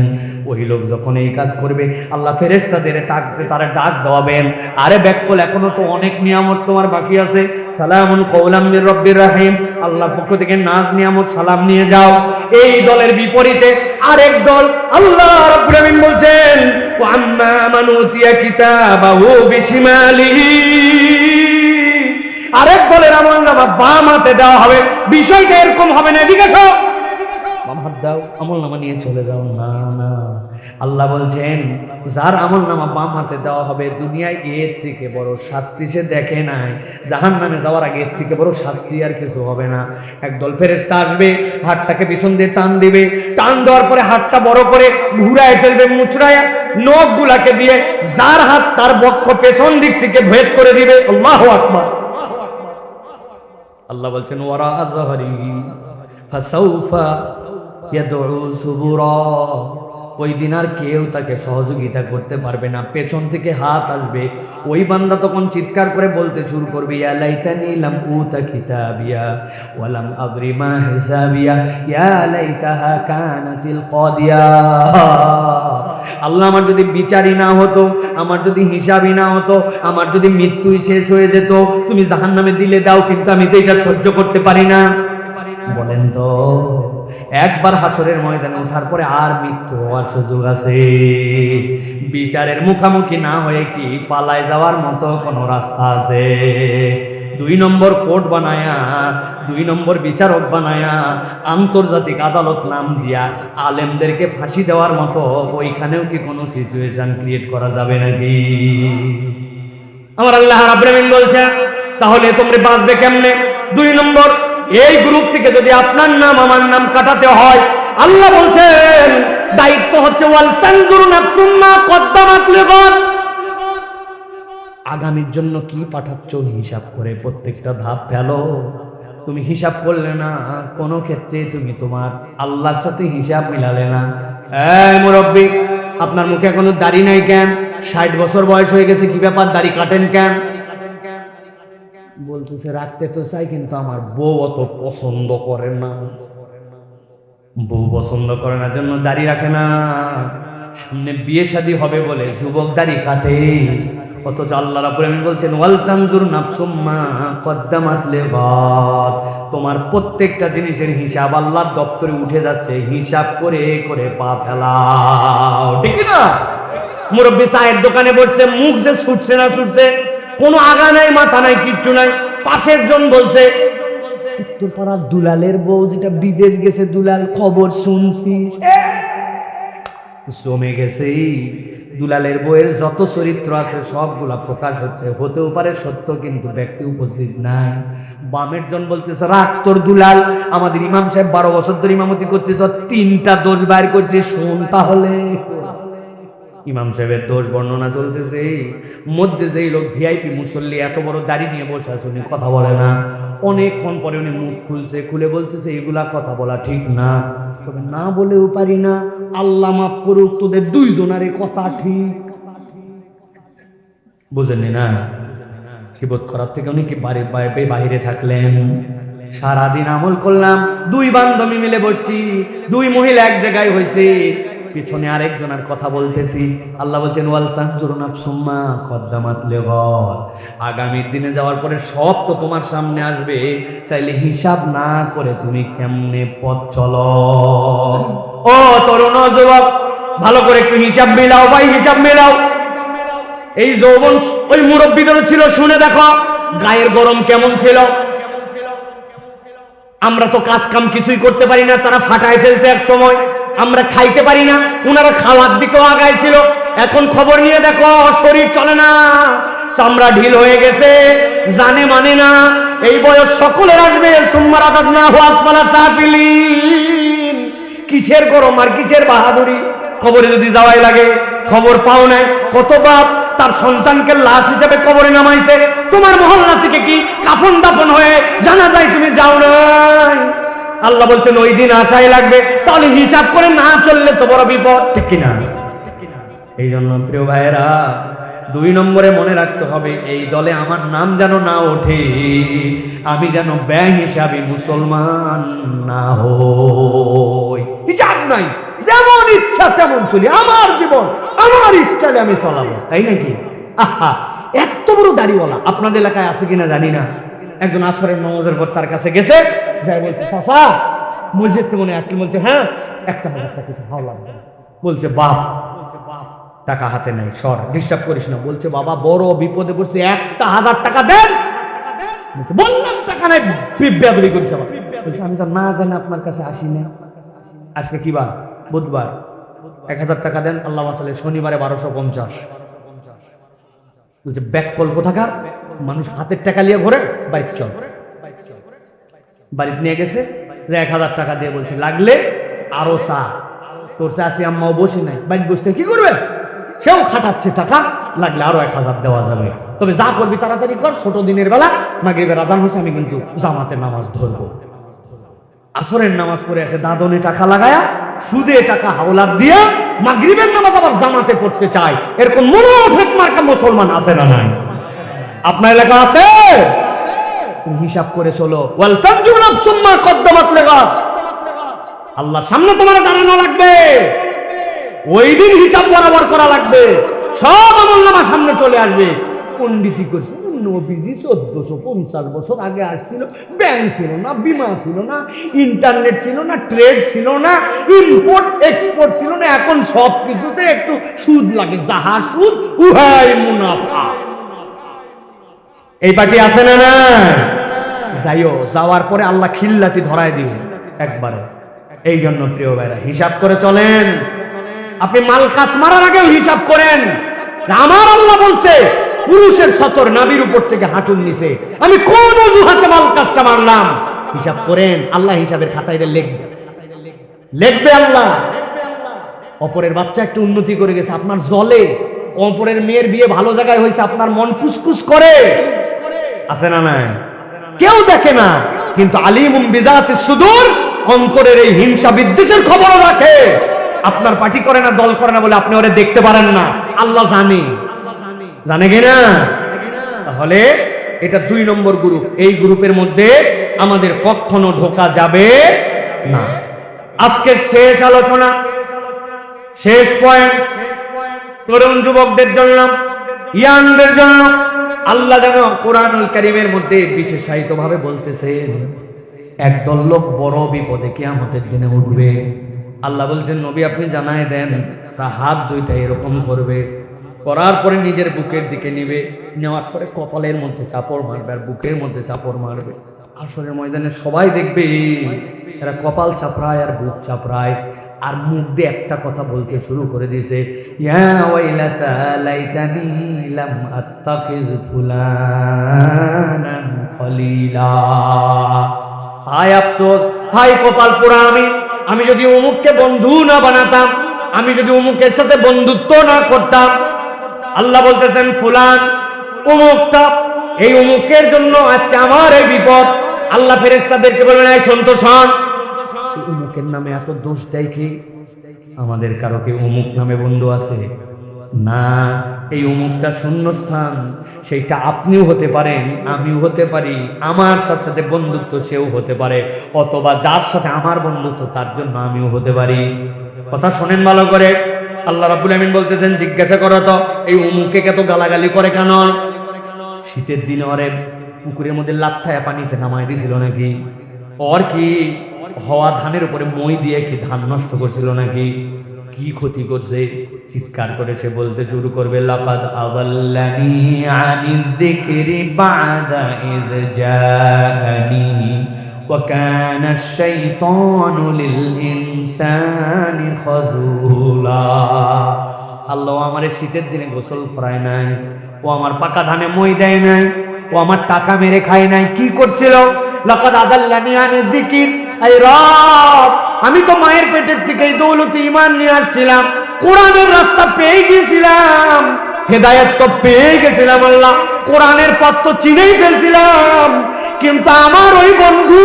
ওই লোক যখন এই কাজ করবে আল্লাহ ফেরেশতাদের তারা ডাক দেওয়াবেন, আরে ব্যাককল এখনো তো অনেক নিয়ামত তোমার বাকি আছে। সালামুন কওলাম মির রব্বির রহিম, আল্লাহর পক্ষ থেকে নাজ নিয়ামত সালাম নিয়ে যাও। এই দলের বিপরীতে আরেক দল আল্লাহ রাব্বুল আমিন বলছেন ওয়া আম্মা মান উতিয়া কিতাবাহু বিশিমালিহি, আরেক দলের আমলনামা বাম হাতে দেওয়া হবে। বিষয়টা এরকম হবে না, এদিকে আসো, বাম হাত দাও আমলনামা নিয়ে চলে যাও। না না, আল্লাহ বলছেন যার আমলনামা বাম হাতে দেওয়া হবে দুনিয়ায় এর থেকে বড় শাস্তি সে দেখে নাই। জাহান্নামে যাওয়ার আগে এর থেকে বড় শাস্তি আর কিছু হবে না। একদল ফেরেশতা আসবে, হাতটাকে পিছন দিয়ে টান দিবে, টান দেওয়ার পরে হাতটা বড় করে ঘুরায় ফেলবে, মুচড়ায় নখগুলাকে দিয়ে যার হাত তার বক্ষ পেছন দিক থেকে ভেদ করে দিবে। আল্লাহু আকবার। আল্লাহ বলছেন ওয়ারা আযহারি ফাসাউফা ইয়াদউ সুবুরা, ওই দিন আর কেউ তাকে সহযোগিতা করতে পারবে না। পেছন থেকে হাত আসবে, ওই বান্দা তখন চিৎকার করে বলতে শুরু করবে ইয়া লাইতানি লাম উতা কিতাবিয়া ওয়া লাম আদরি মা হিসাবিয়া ইয়া লাইতাহা কানাতিল কাদিয়া। আল্লাহ আমার যদি বিচারই না হতো, আমার যদি হিসাবই না হতো, আমার যদি মৃত্যুই শেষ হয়ে যেত, তুমি জাহান্নামে দিলে দাও, কিন্তু আমি তো এটা সহ্য করতে পারি না। বলেন তো একবার হাসরের ময়দানে ওঠার পরে আর মৃত্যু হওয়ার সুযোগ আছে? বিচারের মুখামুখি না হয়ে কি পালায় যাওয়ার মতো কোনো রাস্তা আছে? 2 নম্বর কোর্ট বানায়া, 2 নম্বর বিচারক বানায়া, আন্তর্জাতিক আদালত নাম দিয়া আলেমদেরকে ফাঁসি দেওয়ার মতো ওইখানেও কি কোনো সিচুয়েশন ক্রিয়েট করা যাবে নাকি? আমার আল্লাহ রাব্বুল আমিন বলছেন তাহলে তোমরা বাঁচবে কেমনে? 2 নম্বর, এই গ্রুপ থেকে যদি আপনার নাম আমার নাম কাটাতে হয় আল্লাহ বলছেন দায়িত্ব হচ্ছে ওয়াল তানজুরু নাফসুম মা কদ্দামাত লিগাদ, আগামীর জন্য কি পাঠাচ্ছ হিসাব করে প্রত্যেকটা ধাপ ফেলো। তুমি হিসাব করলে না, কোনো ক্ষেত্রে তুমি তোমার আল্লাহর সাথে হিসাব মিলালে না। এই মুরব্বি, আপনার মুখে এখনো দাড়ি নাই কেন? 60 বছর বয়স হয়ে গেছে, কি ব্যাপার দাড়ি কাটেন কেন? বলতেছে রাখতে তো চাই, কিন্তু আমার বউ অত পছন্দ করে না। বউ পছন্দ করে না জন্য দাড়ি রাখে না। সামনে বিয়ে শাদী হবে বলে যুবক দাড়ি কাটে। অথচ আল্লাহ রাব্বুল আলামিন বলছেন ওয়াল তানজুর নাফসুম মা কদ্দামাত লিগাদ। তোমার প্রত্যেকটা জিনিসের হিসাব আল্লাহর দপ্তরে উঠে যাচ্ছে, হিসাব করে করে পা ফেলাও, ঠিক না? মুরব্বি চায়ের দোকানে বসছে, মুখ যে ছুটছে না ছুটছে, কোনো আগা নাই মাথা নাই কিচ্ছু নাই। পাশের জন বলছে উত্তরপাড়ার দুলালের বউ যেটা বিদেশ গেছে, দুলাল খবর শুনছিস? জমে গেছে। দুলালের বইয়ের যত চরিত্র আছে সবগুলা প্রকাশ হচ্ছে। হতেও পারে সত্য, কিন্তু ব্যক্তি উপস্থিত নাই। বামের জন বলতেছে রাখ তোর দুলাল, আমাদের ইমাম সাহেব 12 বছর ধরে ইমামতি করতেছ, 3টা দোষ বাইর করছে, শোন তাহলে। ইমাম সাহেবের দোষ বর্ণনা চলতেছে। মধ্যে যেই লোক ভিআইপি মুসল্লি এত বড় দাড়ি নিয়ে বসে আছে, উনি কথা বলে না। অনেকক্ষণ পরে উনি মুখ খুলছে, খুলে বলতেছে এগুলা কথা বলা ঠিক না। তবে না বলেও পারি না, আল্লাহ মাফ করুক, তোদের 2 জনারে কথা ঠিক। বুঝেননি না? কিবত করার থেকে উনি কি বাহিরে থাকলেন। সারাদিন আমল করলাম, 2 বান্ধবী মিলে বসছি, 2 মহিলা এক জায়গায় হয়েছে, পিছনে আরেকজনের কথা বলতেছি। আল্লাহ বলছেন ওয়াল তানজুর নাফসুম মা কদ্দামাত লিগাদ। আগামী দিনে যাওয়ার পরে সব তো তোমার সামনে আসবে, তাইলে হিসাব না করে তুমি কেমনে পথ চলো? ও তরুণ যুবক, ভালো করে একটু হিসাব মেলাও ভাই, হিসাব মেলাও। এই যৌবন ওই মুরব্বিদের ছিল, শুনে দেখো গায়ের গরম কেমন ছিল। আমরা তো কাজ কাম কিছুই করতে পারি না, তারা ফাটায় ফেলছে এক সময়। আমরা খাইতে পারি না, ওনারা খাওয়ার দিকেও আগায় ছিল। এখন খবর নিয়ে দেখো শরীর চলে না, চামড়া ঢিল হয়ে গেছে, জানে মানে না। এই বয়স সকলের আসবে। সুম্মার আদাদনাহু আসফালা সাফিলিন। কিসের গরম আর কিসের বাহাদুরি? কবরে যদি যাওয়াই লাগে, খবর পাও নাই কত বাপ তার সন্তানকে লাশ হিসেবে কবরে নামাইছে। তোমার মহল্লা থেকে কি কাফন দাফন হয়ে জানা যায় তুমি যাও নাই? আল্লাহ বলছেন ওই দিন আশাই লাগবে, তাহলে হিসাব করে না চললে তো বড় বিপদ, ঠিক কিনা? এই জন্য প্রিয় ভাইয়েরা, 2 নম্বরে মনে রাখতে হবে এই দলে আমার নাম যেন না ওঠে, আমি যেন বেহিসাবি মুসলমান না হই। হিসাব নাই, যেমন ইচ্ছা তেমন চলি, আমার জীবন আমার স্টাইলে আমি চলাবো, তাই নাকি? আহা, এত বড় দাড়িওয়ালা আপনাদের এলাকায় আছে কিনা জানি না। একজন আসরের নামাজের পর তার কাছে গেছে, বলছে চাচা মসজিদ মনে একটি, বলছে হ্যাঁ 1000 টাকা ভালো লাগবে। বলছে বাপ টাকা হাতে নেই, সর ডিস্টার্ব করিস না। বলছে বাবা বড় বিপদে পড়ছে, 1000 টাকা দেন। বললাম টাকা নাই, বেয়াদবি করিস আবার। বলছে আমি তো না জানি আপনার কাছে আসি না। আজকে কি বার? বুধবার। 1000 টাকা দেন, আল্লাহ মাসালে শনিবারে 1250। বলছে ব্যাক কল কোথাকার, মানুষ হাতের টাকা নিয়ে ঘরে বাড়ির চল। বাড়িতে নিয়ে গেছে, 1000 টাকা দিয়ে বলছে লাগলে আরো চা। তোর চাষি আম্মাও বসে নাই, বাড়িতে বসতে কি করবে? সেও খাটাচ্ছে টাকা, লাগলে আরো 1000 দেওয়া যাবে। তবে যা করবি তাড়াতাড়ি কর, ছোট দিনের বেলা মাগরিবের আজান হয়েছে, আমি কিন্তু জামাতের নামাজ ধরবো। আসরের নামাজ পড়ে আসে, দাদনে টাকা লাগায়া সুদে টাকা হাওলাত দিয়া মাগরিবের নামাজ আবার জামাতে পড়তে চায়। এরকম মুনাফিক মার্কা মুসলমান আছে না নাই? আপনার এলাকা আছে? হিসাব করে চলো। ওয়াল তানজুর নাফসুম মা কদ্দামাত লিগাদ। আল্লাহর সামনে তোমার দাঁড়ানো লাগবে, ওই দিন হিসাব বরাবর করা লাগবে। সব আমলনামা সামনে চলে আসবে। পণ্ডিতি করছে নবীজি 1450 বছর আগে আসছিল, ব্যাংক ছিল না, বিমা ছিল না, ইন্টারনেট ছিল না, ট্রেড ছিল না, ইম্পোর্ট এক্সপোর্ট ছিল না। এখন সব কিছুতে একটু সুদ লাগে, যাহা সুদ উহাই মুনাফা। এই পার্টি আছে না? না যাইও, যাওয়ার পরে আল্লাহ খিল্লাতি ধরায় দিবে একবারে। এই জন্য প্রিয় ভাইরা হিসাব করে চলেন। আপনি মাল কাস মারার আগেও হিসাব করেন। আমার আল্লাহ বলছে পুরুষের সতর নাভির উপর থেকে হাঁটুর নিচে, আমি কোন অজুহাতে মাল কাজটা মারলাম হিসাব করেন। আল্লাহ হিসাবের খাতায় লিখবে আল্লাহ। অপরের বাচ্চা একটু উন্নতি করে গেছে, আপনার জলে। অপরের মেয়ের বিয়ে ভালো জায়গায় হয়েছে, আপনার মন কুসকুস করে, আছে না নাই? কেউ দেখে না, কিন্তু আলিমুম বিজাতিস সুদূর, অন্তরের এই হিংসা বিদ্বেষের খবরও রাখে। আপনার পার্টি করে না, দল করে না বলে আপনি ওরে দেখতে পারেন না। আল্লাহ জানে কিনা? তাহলে এটা 2 নম্বর গ্রুপ। এই গ্রুপের মধ্যে আমাদের কখনো ঢোকা যাবে না। আজকের শেষ আলোচনা, শেষ পয়েন্ট, তরুণ যুবকদের জন্য, ইয়াংদের জন্য আল্লাহ যেন কোরআনুল কারীমের মধ্যে বিশেষায়িতভাবে বলতেছেন, একদল লোক বড় বিপদে কিয়ামতের দিনে উঠবে। আল্লাহ বলছেন, নবী আপনি জানায় দেন, তারা হাত দুইটা এরকম করবে, করার পরে নিজের বুকের দিকে নিবে, নেওয়ার পরে কপালের মধ্যে চাপড় মারবে আর বুকের মধ্যে চাপড় মারবে। আসরের ময়দানে সবাই দেখবে এরা কপাল চাপড়ায় আর বুক চাপড়ায়, আর মুখ দিয়ে একটা কথা বলতে শুরু করে দিয়েছে, ইয়া ওয়াইলাতা লাইতানি লাম আত্তাখিজ ফুলানান খলিলা। হায় আফসোস, হায় কপাল পোড়া আমি যদি অমুককে বন্ধু না বানাতাম, আমি যদি অমুকের সাথে বন্ধুত্ব না করতাম। আল্লাহ বলতেছেন ফুলান, অমুকটা, এই অমুকের জন্য আজকে আমার এই বিপদ। আল্লাহ ফেরেশতাদেরকে বলবেন, এই সন্তোষ হন, অমুকের নামে এত দোষ দেয় কি? আমাদের কারো কি অমুক নামে বন্ধু আছে? না, এই অমুকটা শূন্যস্থান, সেইটা আপনিও হতে পারেন, আমিও হতে পারি, আমার সাথে সাথে বন্ধুত্ব সেও হতে পারে, অথবা যার সাথে আমার বন্ধুত্ব তার জন্য আমিও হতে পারি। কথা শোনেন ভালো করে। আল্লাহ রাব্বুল আমিন বলতেছেন, জিজ্ঞাসা করো তো এই অমুককে কত গালাগালি করে কেন? শীতের দিনে ওরে পুকুরের মধ্যে লাথা পানিতে নামাই দিছিল নাকি? ওর কি হওয়া ধানের উপরে মই দিয়ে কি ধান নষ্ট করছিল নাকি? কি ক্ষতি করছে? চিৎকার করে সে বলতে শুরু করবে, লাকাদ আযাল্লানি আনিয যিকরি বা'দা ইয জাআনি ওয়া কানা আশ-শাইতানু লিল ইনসানি খাযুলা। আল্লাহ আমারে শীতের দিনে গোসল করায় নাই, ও আমার পাকা ধানে মই দেয় নাই, ও আমার টাকা মেরে খায় নাই। কি করছিল? লাকাদ আযাল্লানি আনিয যিকর, আয় রব, আমি তো মায়ের পেটের থেকে দৌলতে ঈমান নিয়ে আসছিলাম, কোরআনের রাস্তা পেয়ে গেছিলাম, হেদায়েত তো পেয়ে গেছিলাম, আল্লাহ কোরআনের পথ তো চিনেই ফেলছিলাম, কিন্তু আমার ওই বন্ধু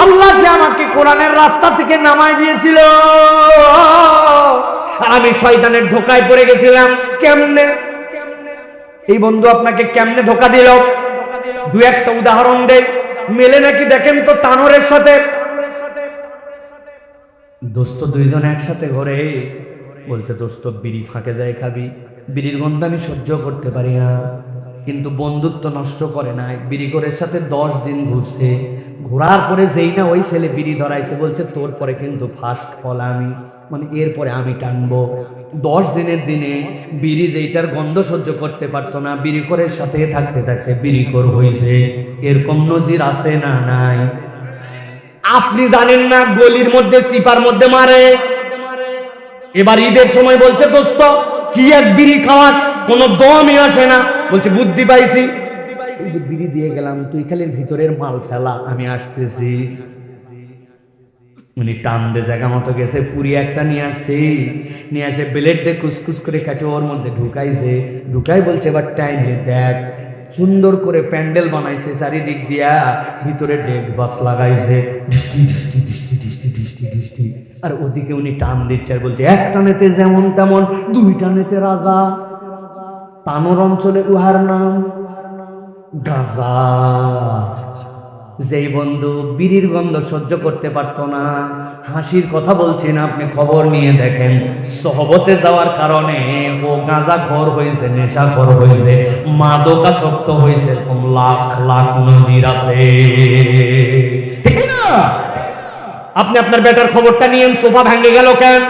আল্লাহ যে আমাকে কোরআনের রাস্তা থেকে নামাই দিয়েছিল, আর আমি শয়তানের ধোকায় পড়ে গেছিলাম। কেমনে? এই বন্ধু আপনাকে কেমনে ধোকা দিল? 2-1টা উদাহরণ দেই, মেলে নাকি দেখেন তো তানোরের সাথে। দোস্ত 2 জন একসাথে ঘরে, বলছে দোস্ত বিড়ি ফাঁকে যায় খাবি, বিড়ির গন্ধ আমি সহ্য করতে পারি না, কিন্তু বন্ধুত্ব নষ্ট করে নাই। বিড়ি করে সাথে 10 দিন ঘুরছে, ঘোরার পরে যেই না ওই ছেলে বিড়ি ধরাইছে, বলছে তোর পরে কিন্তু ফার্স্ট ফল আমি, মানে এরপরে আমি টানবো। 10 দিনের দিনে বিড়ি যেইটার গন্ধ সহ্য করতে পারতো না, বিড়ি করে সাথে থাকতে থাকতে বিড়ি কর হইছে। এরকম নজির আছে না নাই? আপনি জানেন না, গলির মধ্যে সিপার মধ্যে মারে। এবার ঈদের সময় বলছে দোস্ত কি এক বিড়ি খাওয়াস, কোনো দমই আসে না, বলছে বুদ্ধি পাইছি, এই যে বিড়ি দিয়ে গেলাম, তুই খালি ভিতরের মাল ফেলা, আমি আসতেছি। উনি টান দে জায়গা মতো গেছে, পুরি একটা নিয়ে আসছি, নিয়ে আসে ব্লেড দিয়ে কুচকুচ করে কাটে ওর মধ্যে ঢুকাইছে, ঢুকাই বলছে এবার টাইমে দেখ, সুন্দর করে প্যান্ডেল বানাইছে চারিদিক দিয়া, ভিতরে ডেক বক্স লাগাইছে, আর ওদিকে উনি টান দিচ্ছে আর বলছে এক টানেতে যেমন তেমন, 2 টানেতে রাজা। তানোর অঞ্চলে উহার নাম গাজা। যেই বন্ধু বিড়ির গন্ধ সহ্য করতে পারতো না, হাসির কথা বলছি না, আপনি খবর নিয়ে দেখেন, সহবতে যাওয়ার কারণে ও গাঁজাখোর হয়েছে, নেশাখোর হয়েছে, মাদকাসক্ত হয়েছে, এরকম লাখ লাখ নজির আছে, ঠিক না? আপনি আপনার বেটার খবরটা নিয়েন, সোফা ভেঙে গেল কেন?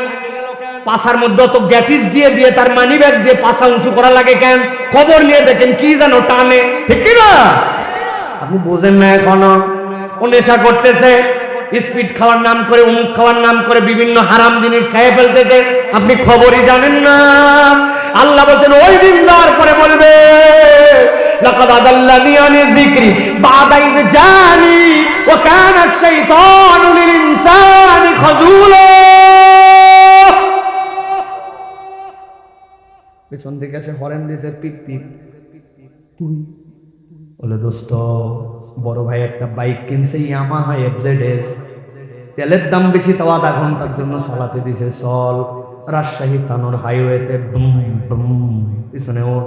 পাশার মধ্যে তো গ্যাটিস দিয়ে দিয়ে তার মানি ব্যাগ দিয়ে পাশা উঁচু করা লাগে কেন? খবর নিয়ে দেখেন কি যেন টানে, ঠিক না? আপনি বোঝেন না এখনো। ও নেশা করতেছে, স্পিড খাওয়ার নাম করে, অমুক খাওয়ার নাম করে বিভিন্ন হারাম জিনিস খেয়ে ফেলতেছে, আপনি খবরই জানেন না। আল্লাহ বলছেন ওই দিন যাওয়ার পরে বলবে লাকাদ আযাল্লানি আনি যিকরি বা'দা ইয জানি ওয়া কানা আশ-শাইতানু লিল ইনসানি খাযুলা। পেছন থেকে এসে হরেন দিয়েছে, পিপ পিপ, তুই বলে দোস্ত বড় ভাই একটা বাইক কিনছে, ইয়ামাহা FZS, তেলের দাম বেশি, তাও আধা ঘন্টার জন্য চালাতে দিছে। চল রাজশাহী থানোর হাইওয়েতে, পিছনে ওর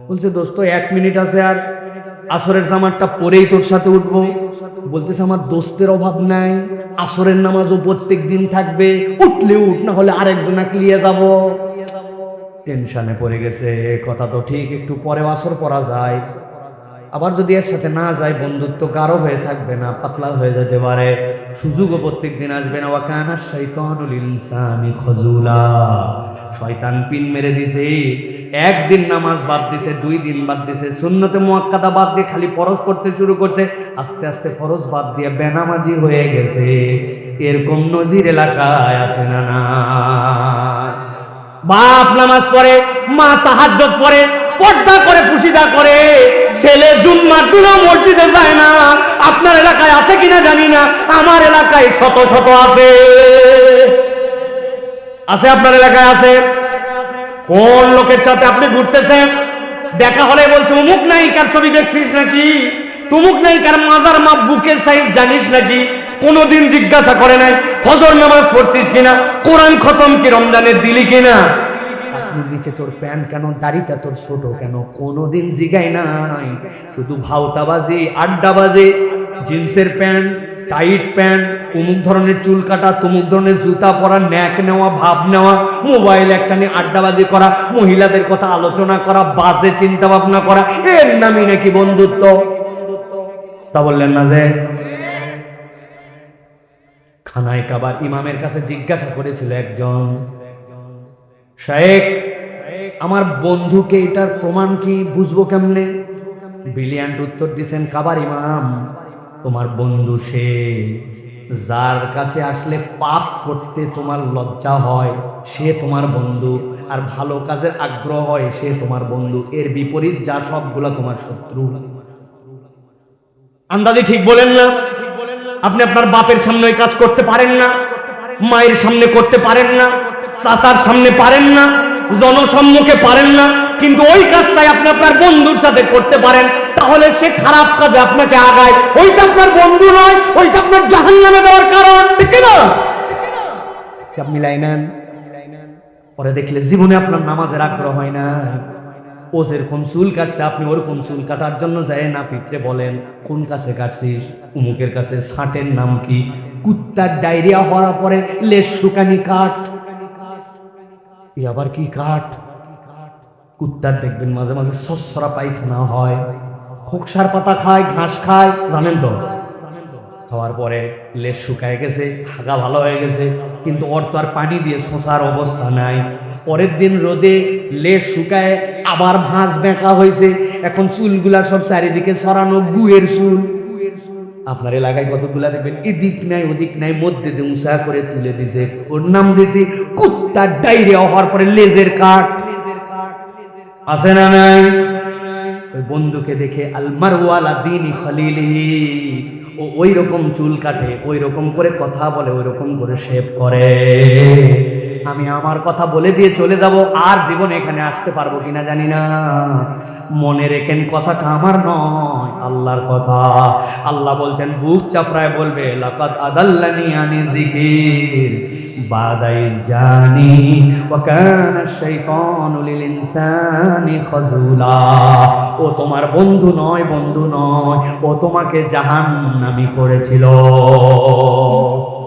বলছে দোস্ত 1 মিনিট আছে, আর আসরের জামাতটা পরেই তোর সাথে উঠবো। বলতেছে আমার দোস্তের অভাব নাই, আসরের নামাজও প্রত্যেক দিন থাকবে, উঠলে উঠ, না হলে আরেকজনা ক্লিয়ে যাব। টেনশনে পড়ে গেছে, কথা তো ঠিক, একটু পরেও আসর পড়া যায়, আবার যদি এর সাথে না যায় বন্ধুত্ব গাঢ় হয়ে থাকবে না, পাতলা হয়ে যেতে পারে, সুযোগও প্রত্যেক দিন আসবে না। ওয়াকানা শাইতানুল ইনসানি খাজুলা, শয়তান পিন মেরে দিছে। একদিন নামাজ বাদ দিছে, 2 দিন বাদ দিছে, সুন্নতে মুআক্কাদা বাদ দিয়ে খালি ফরজ পড়তে শুরু করছে, আস্তে আস্তে ফরজ বাদ দিয়ে বেনামাজি হয়ে গেছে। এরকম নজির এলাকায় আছে না? না, বাপ নামাজ পড়ে, মা তাহাজ্জুদ পড়ে, পর্দা করে পুশিদা করে, ছেলে জুম্মার দিনও মসজিদে যায় না। আপনার এলাকায় আছে কিনা জানি না, আমার এলাকায় শত শত আছে। আছে আপনার এলাকায় আছে? কোন লোকের সাথে আপনি ঘুরতেছেন, দেখা হলে বলছে অমুক নায়িকার ছবি দেখছিস নাকি, তুমুক নায়িকার মাজার মাপ বুকের সাইজ জানিস নাকি, কোনোদিন জিজ্ঞাসা করে নাই ফজর নামাজ পড়ছিস কিনা, কোরআন খতম কি রমজানের দিলি কিনা, নিচে তোর প্যান্ট কেন, দাড়িটা তোর ছোট কেন, কোনোদিন জিগাই নাই। শুধু ভাওতাবাজি, আড্ডাবাজি, জিন্সের প্যান্ট, টাইট প্যান্ট, অমুক ধরনের চুল কাটা, তমুক ধরনের জুতা পরা, ন্যাক নেওয়া, ভাব নেওয়া, মোবাইল একটা নিয়ে আড্ডাবাজি করা, মহিলাদের কথা আলোচনা করা, বাজে চিন্তা ভাবনা করা, এর নামই নাকি বন্ধুত্ব। তা বললেন না যে খানায় কাবার ইমামের কাছে জিজ্ঞাসা করেছিল একজন, শায়েখ আমার বন্ধুকে, এটার প্রমাণ কি, বুঝবো কেমনে? ব্রিলিয়ান্ট উত্তর দিছেন কাবার ইমাম, তোমার বন্ধু সে যার কাছে আসলে পাপ করতে তোমার লজ্জা হয়, সে তোমার বন্ধু, আর ভালো কাজের আগ্রহ হয়, সে তোমার বন্ধু। এর বিপরীত যা সবগুলা তোমার শত্রু। আন্দাজি ঠিক বলেন না? আপনি আপনার বাপের সামনে ওই কাজ করতে পারেন না, মায়ের সামনে করতে পারেন না, চাচার সামনে পারেন না, জনসম্মুখে পারেন না, কিন্তু ওই কাজটাই আপনি আপনার বন্ধুর সাথে করতে পারেন, তাহলে সে খারাপ কাজে আপনাকে আগায়, ওইটা আপনার বন্ধু নয়, ওইটা আপনার জাহান্নামে দেওয়ার কারণ, ঠিক না? সব মিলাই নেন। পরে দেখলে জীবনে আপনার নামাজের আগ্রহ হয় না। ও যেরকম চুল কাটছে, আপনি ওরকম চুল কাটার জন্য যায় না, পিতরে বলেন কোন কাছে কাটছিস, উমুকের কাছে। ছাটের নাম কি? কুত্তার ডায়রিয়া হওয়ার পরে লেজ শুকানি কাঠ। আবার কি কাঠ? কুত্তার দেখবেন মাঝে মাঝে সসরা পায়খানা হয়, খোকসার পাতা খায়, ঘাস খায়, জানেন তো? খাওয়ার পরে লেজ শুকায় গেছে, হাগা ভালো হয়ে গেছে, কিন্তু ওর তো আর পানি দিয়ে শোষার অবস্থা নাই। পরের দিন রোদে লেজ শুকায় আবার ভাঁজ বেঁকা হয়েছে, এখন চুলগুলা সব চারিদিকে ছড়ানো, গুয়ের চুল। আপনার এলাকায় কতগুলা দেখবেন এদিক নাই ওদিক নাই, মধ্যে দিয়ে উঁচা করে তুলে দিছে, ওর নাম দিয়েছে কুত্তার ডায়রিয়া হওয়ার পরে লেজের কাঠ। আছে না নাই? ওই বন্ধুকে দেখে আলমারু আলা দীনি খলিলিহি, ও ওই রকম চুল কাটে, ওই রকম করে কথা বলে, ওই রকম করে শেভ করে। আমি আমার কথা বলে দিয়ে চলে যাব, আর জীবনে এখানে আসতে পারবো কিনা জানি না। মনে রেখেন কথাটা আমার নয়, আল্লাহর কথা। আল্লাহ বলছেন, বুক চাপড়ায় বলবে, লাকাদ আদাল্লানি আনি যিকির বাদা ইজ জানি ওয়া কানা শাইতানু লিল ইনসানি খাজুলা। ও তোমার বন্ধু নয়, বন্ধু নয়, ও তোমাকে জাহান্নামী করেছিল।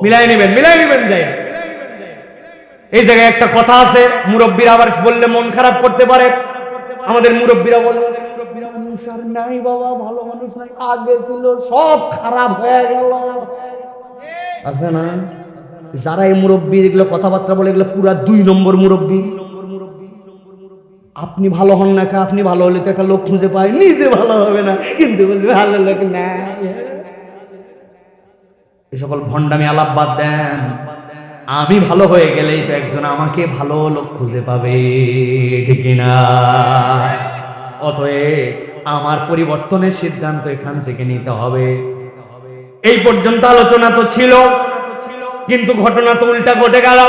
মিলাই নেবেন যাই। এই জায়গায় একটা কথা আছে, মুরব্বীরা আবার বললে মন খারাপ করতে পারে। আমাদের মুরব্বীরা বলে, মানুষ আর নাই বাবা, ভালো মানুষ নাই, আগে ছিল সব খারাপ হয়ে গেল। আছে না? যারা এই মুরব্বী এগুলো কথাবার্তা বলে, এগুলো পুরা 2 নম্বর মুরব্বী। আপনি ভালো হন না, আপনি ভালো হলে তো একটা লোক খুঁজে পায়, নিজে ভালো হবে না, কিন্তু বলবে ভালো লোক না। এই সকল ভণ্ডামি আলাপ বাদ দেন। আমি ভালো হয়ে গেলেই তো একজন আমাকে ভালো লোক খুঁজে পাবে, ঠিক না? অতএব আমার পরিবর্তনের সিদ্ধান্ত এখান থেকে নিতে হবে। এই পর্যন্ত আলোচনা তো ছিল, কিন্তু ঘটনা তো উল্টা ঘটে গেল।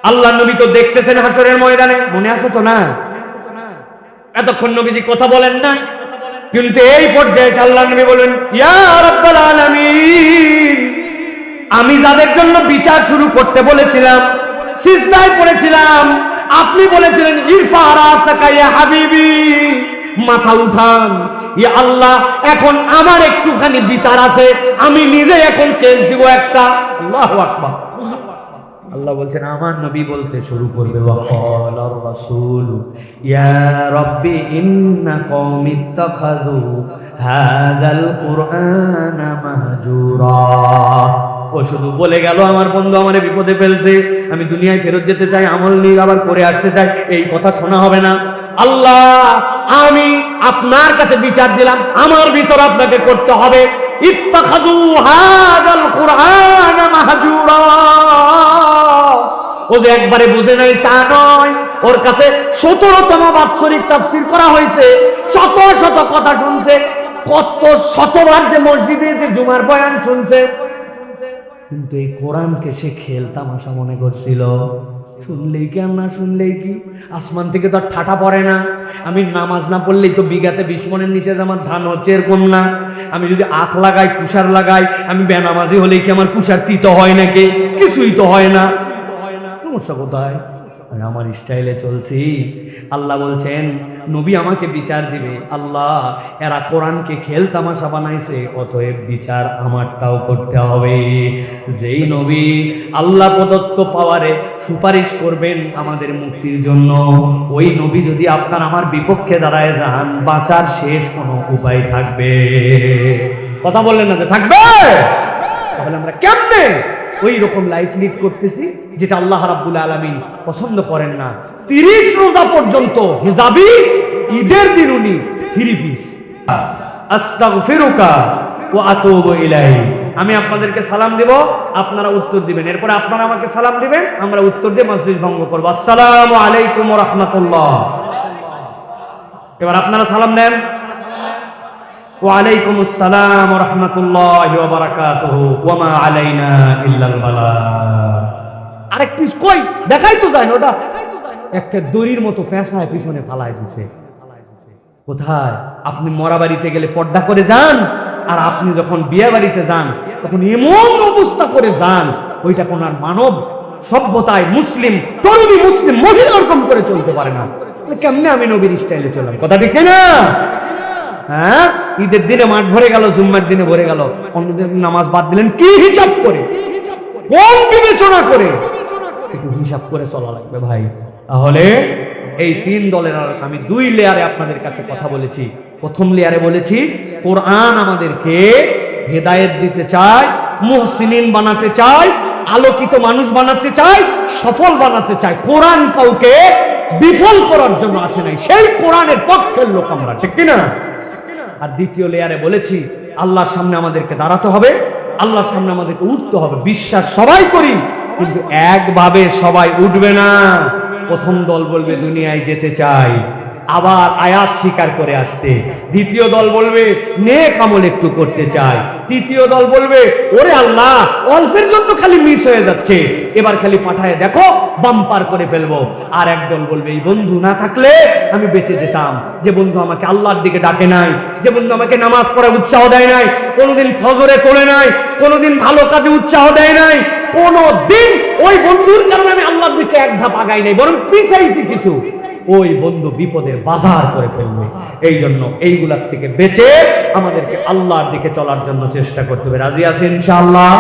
আল্লাহ নবী তো দেখতেছেন হাসরের ময়দানে, মনে আছে তো না? এতক্ষণ নবীজি কথা বলেন না, কিন্তু এই পর্যায়ে আল্লাহ নবী বলেন, ইয়া রাব্বাল আলামিন, আমি যাদের জন্য বিচার শুরু করতে বলেছিলাম, সিজদায় পড়েছিলাম, আপনি বলেছিলেন ইরফা রাসাকা ইয়া হাবিবি, মাথা উঠান, ইয়া আল্লাহ এখন আমার একটুখানি বিচার আছে, আমি নিজে এখন কেস দিব একটা। আল্লাহু আকবার। আল্লাহ বলছেন আমার নবী বলতে শুরু করবে ওয়াকালার রাসূল ইয়া রাব্বি ইন্না কওমি ইত্তাখাযু হাযাল কুরআনা মাহজুরা। ও শুধু বলে গেল আমার বন্ধু আমারে বিপদে ফেলছে, আমি দুনিয়ায় ফেরত যেতে চাই, আমল নিয়ে আবার করে আসতে চাই, এই কথা শোনা হবে না। আল্লাহ আমি আপনার কাছে বিচার দিলাম, আমার বিচার আপনাকে করতে হবে। ইত্তাখাযু হাযাল কুরআনা মাহজুরা। ও যে একবারে বুঝে নাই তা নয়, ওর কাছে 17তম বাৎসরিক তাফসীর করা হয়েছে, শত শত কথা শুনছে, কত শতবার যে মসজিদে যে জুমার বয়ান শুনছে, কিন্তু এই কোরআনকে সে খেল তামাশা মনে করছিল। শুনলেই কি আর না শুনলেই কি, আসমান থেকে তো আর ঠাটা পড়ে না। আমি নামাজ না পড়লেই তো বিঘাতে 20 মণের নিচে আমার ধান হচ্ছে, এরকম না। আমি যদি আখ লাগাই, কুষার লাগাই, আমি বেনামাজি হলেই কি আমার কুষার তিতো হয় নাকি? কিছুই তো হয় না। সমস্যা কোথায়? আমার স্টাইলে চলছি। আল্লাহ বলছেন নবী আমাকে বিচার দিবে। আল্লাহ এরা কোরআনকে খেল তামাশা বানাইছে, অতএব বিচার আমারটাও করতে হবে। যেই নবী আল্লাহ প্রদত্ত পাওয়ারে সুপারিশ করবেন আমাদের মুক্তির জন্য, ওই নবী যদি আপনার আমার বিপক্ষে দাঁড়ায় যান, বাঁচার শেষ কোনো উপায় থাকবে? কথা বললেন না যে থাকবে? তাহলে আমরা কেমনে ওই রকম লাইফ লিড করতেছি যেটা আল্লাহ রাব্বুল আলামিন পছন্দ করেন না? 30 রোজা পর্যন্ত হিজাবি, ঈদের দিন উনি 3 পিস। আস্তাগফিরুকা ওয়া আতুবু ইলাইহি। আমি আপনাদেরকে সালাম দেব, আপনারা উত্তর দিবেন, এরপর আপনারা আমাকে সালাম দিবেন, আমরা উত্তর দিয়ে মজলিস ভঙ্গ করব। আসসালামু আলাইকুম ওয়া রাহমাতুল্লাহ। এবার আপনারা সালাম দেন। ওয়ালাইকুম আসসালাম ওয়া রাহমাতুল্লাহি ওয়া বারাকাতুহু ওয়া মা আলাইনা ইল্লাল বালাগ। আরেক পিস কই দেখাই তো যায় না, ওটা একটা দড়ির মতো পেঁচায় পিছনে ফালায় দিছে। কোথায়? আপনি মরা বাড়িতে গেলে পর্দা করে যান, আর আপনি যখন বিয়ে বাড়িতে যান তখন এমন অবস্থা করে যান, ওইটা কোন আর মানব সভ্যতায় মুসলিম তরুণী মুসলিম মহিলা ওরকম করে চলতে পারে না। কেমনে আমি নবীর স্টাইলে চললাম? কথা ঠিক না? হ্যাঁ, ঈদের দিনে মাঠ ভরে গেল, জুম্মার দিনে ভরে গেল, অন্যদের নামাজ বাদ দিলেন, কি হিসাব করে, কোন বিবেচনা করে? একটু হিসাব করে চলা লাগবে ভাই। তাহলে এই 3 দলের আলোকে আমি 2 লেয়ারে আপনাদের কাছে কথা বলেছি। প্রথম লেয়ারে বলেছি কোরআন আমাদেরকে হেদায়েত দিতে চায়, মুহসিনিন বানাতে চায়, আলোকিত মানুষ বানাতে চায়, সফল বানাতে চায়। কোরআন কাউকে বিফল করার জন্য আসে নাই, সেই কোরআনের পক্ষের লোক আমরা, ঠিক কিনা? আর দ্বিতীয় লেয়ারে বলেছি আল্লাহর সামনে আমাদেরকে দাঁড়াতে হবে, আল্লাহর সামনে আমাদেরকে উঠতে হবে। বিশ্বাস সবাই করি, কিন্তু একভাবে সবাই উঠবে না। প্রথম দল বলবে দুনিয়ায় যেতে চাই, আবার আয়াত স্বীকার করে আসতে। দ্বিতীয় দল বলবে নেক আমল একটু করতে চাই। তৃতীয় দল বলবে ওরে আল্লাহ অল্পের জন্য খালি মিস হয়ে যাচ্ছে, এবার খালি পাঠায় দেখো বাম্পার করে ফেলবো। আর একদল বলবে এই বন্ধু না থাকলে আমি বেঁচে যেতাম, যে বন্ধু আমাকে আল্লাহর দিকে ডাকে নাই, যে বন্ধু আমাকে নামাজ পড়ার উৎসাহ দেয় নাই, কোনোদিন ফজরে তোলে নাই, কোনোদিন ভালো কাজে উৎসাহ দেয় নাই, কোনোদিন ওই বন্ধুর কারণে আমি আল্লাহর দিকে এক ধাপ আগাই নাই, বরং পিছাইছি কিছু, ওই বন্ধু বিপদের বাজার করে ফেলবে। এই জন্য এইগুলার থেকে বেঁচে আমাদেরকে আল্লাহর দিকে চলার জন্য চেষ্টা করতে হবে। রাজি আছি ইনশাআল্লাহ?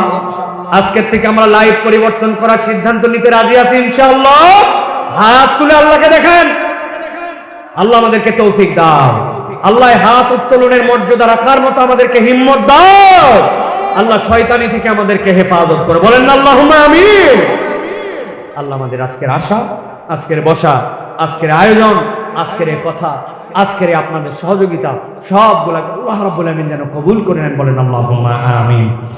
আজকের থেকে আমরা লাইফ পরিবর্তন করার সিদ্ধান্ত নিতে রাজি আছি ইনশাআল্লাহ? হাত তুলে আল্লাহকে দেখেন। আল্লাহ আমাদেরকে তৌফিক দাও। আল্লাহ হাত উত্তোলনের মর্যাদা রাখার মতো আমাদেরকে হিম্মত দাও। আল্লাহ শয়তানি থেকে আমাদেরকে হেফাজত করে, বলেন না আল্লাহুম্মা আমিন। আল্লাহ আমাদের আজকের আশা, আজকের বসা, আজকের আয়োজন, আজকের কথা, আজকের আপনাদের সহযোগিতা সবগুলা আল্লাহ রাব্বুল আমিন যেন কবুল করে নেন, বলেন আল্লাহুম্মা আমিন।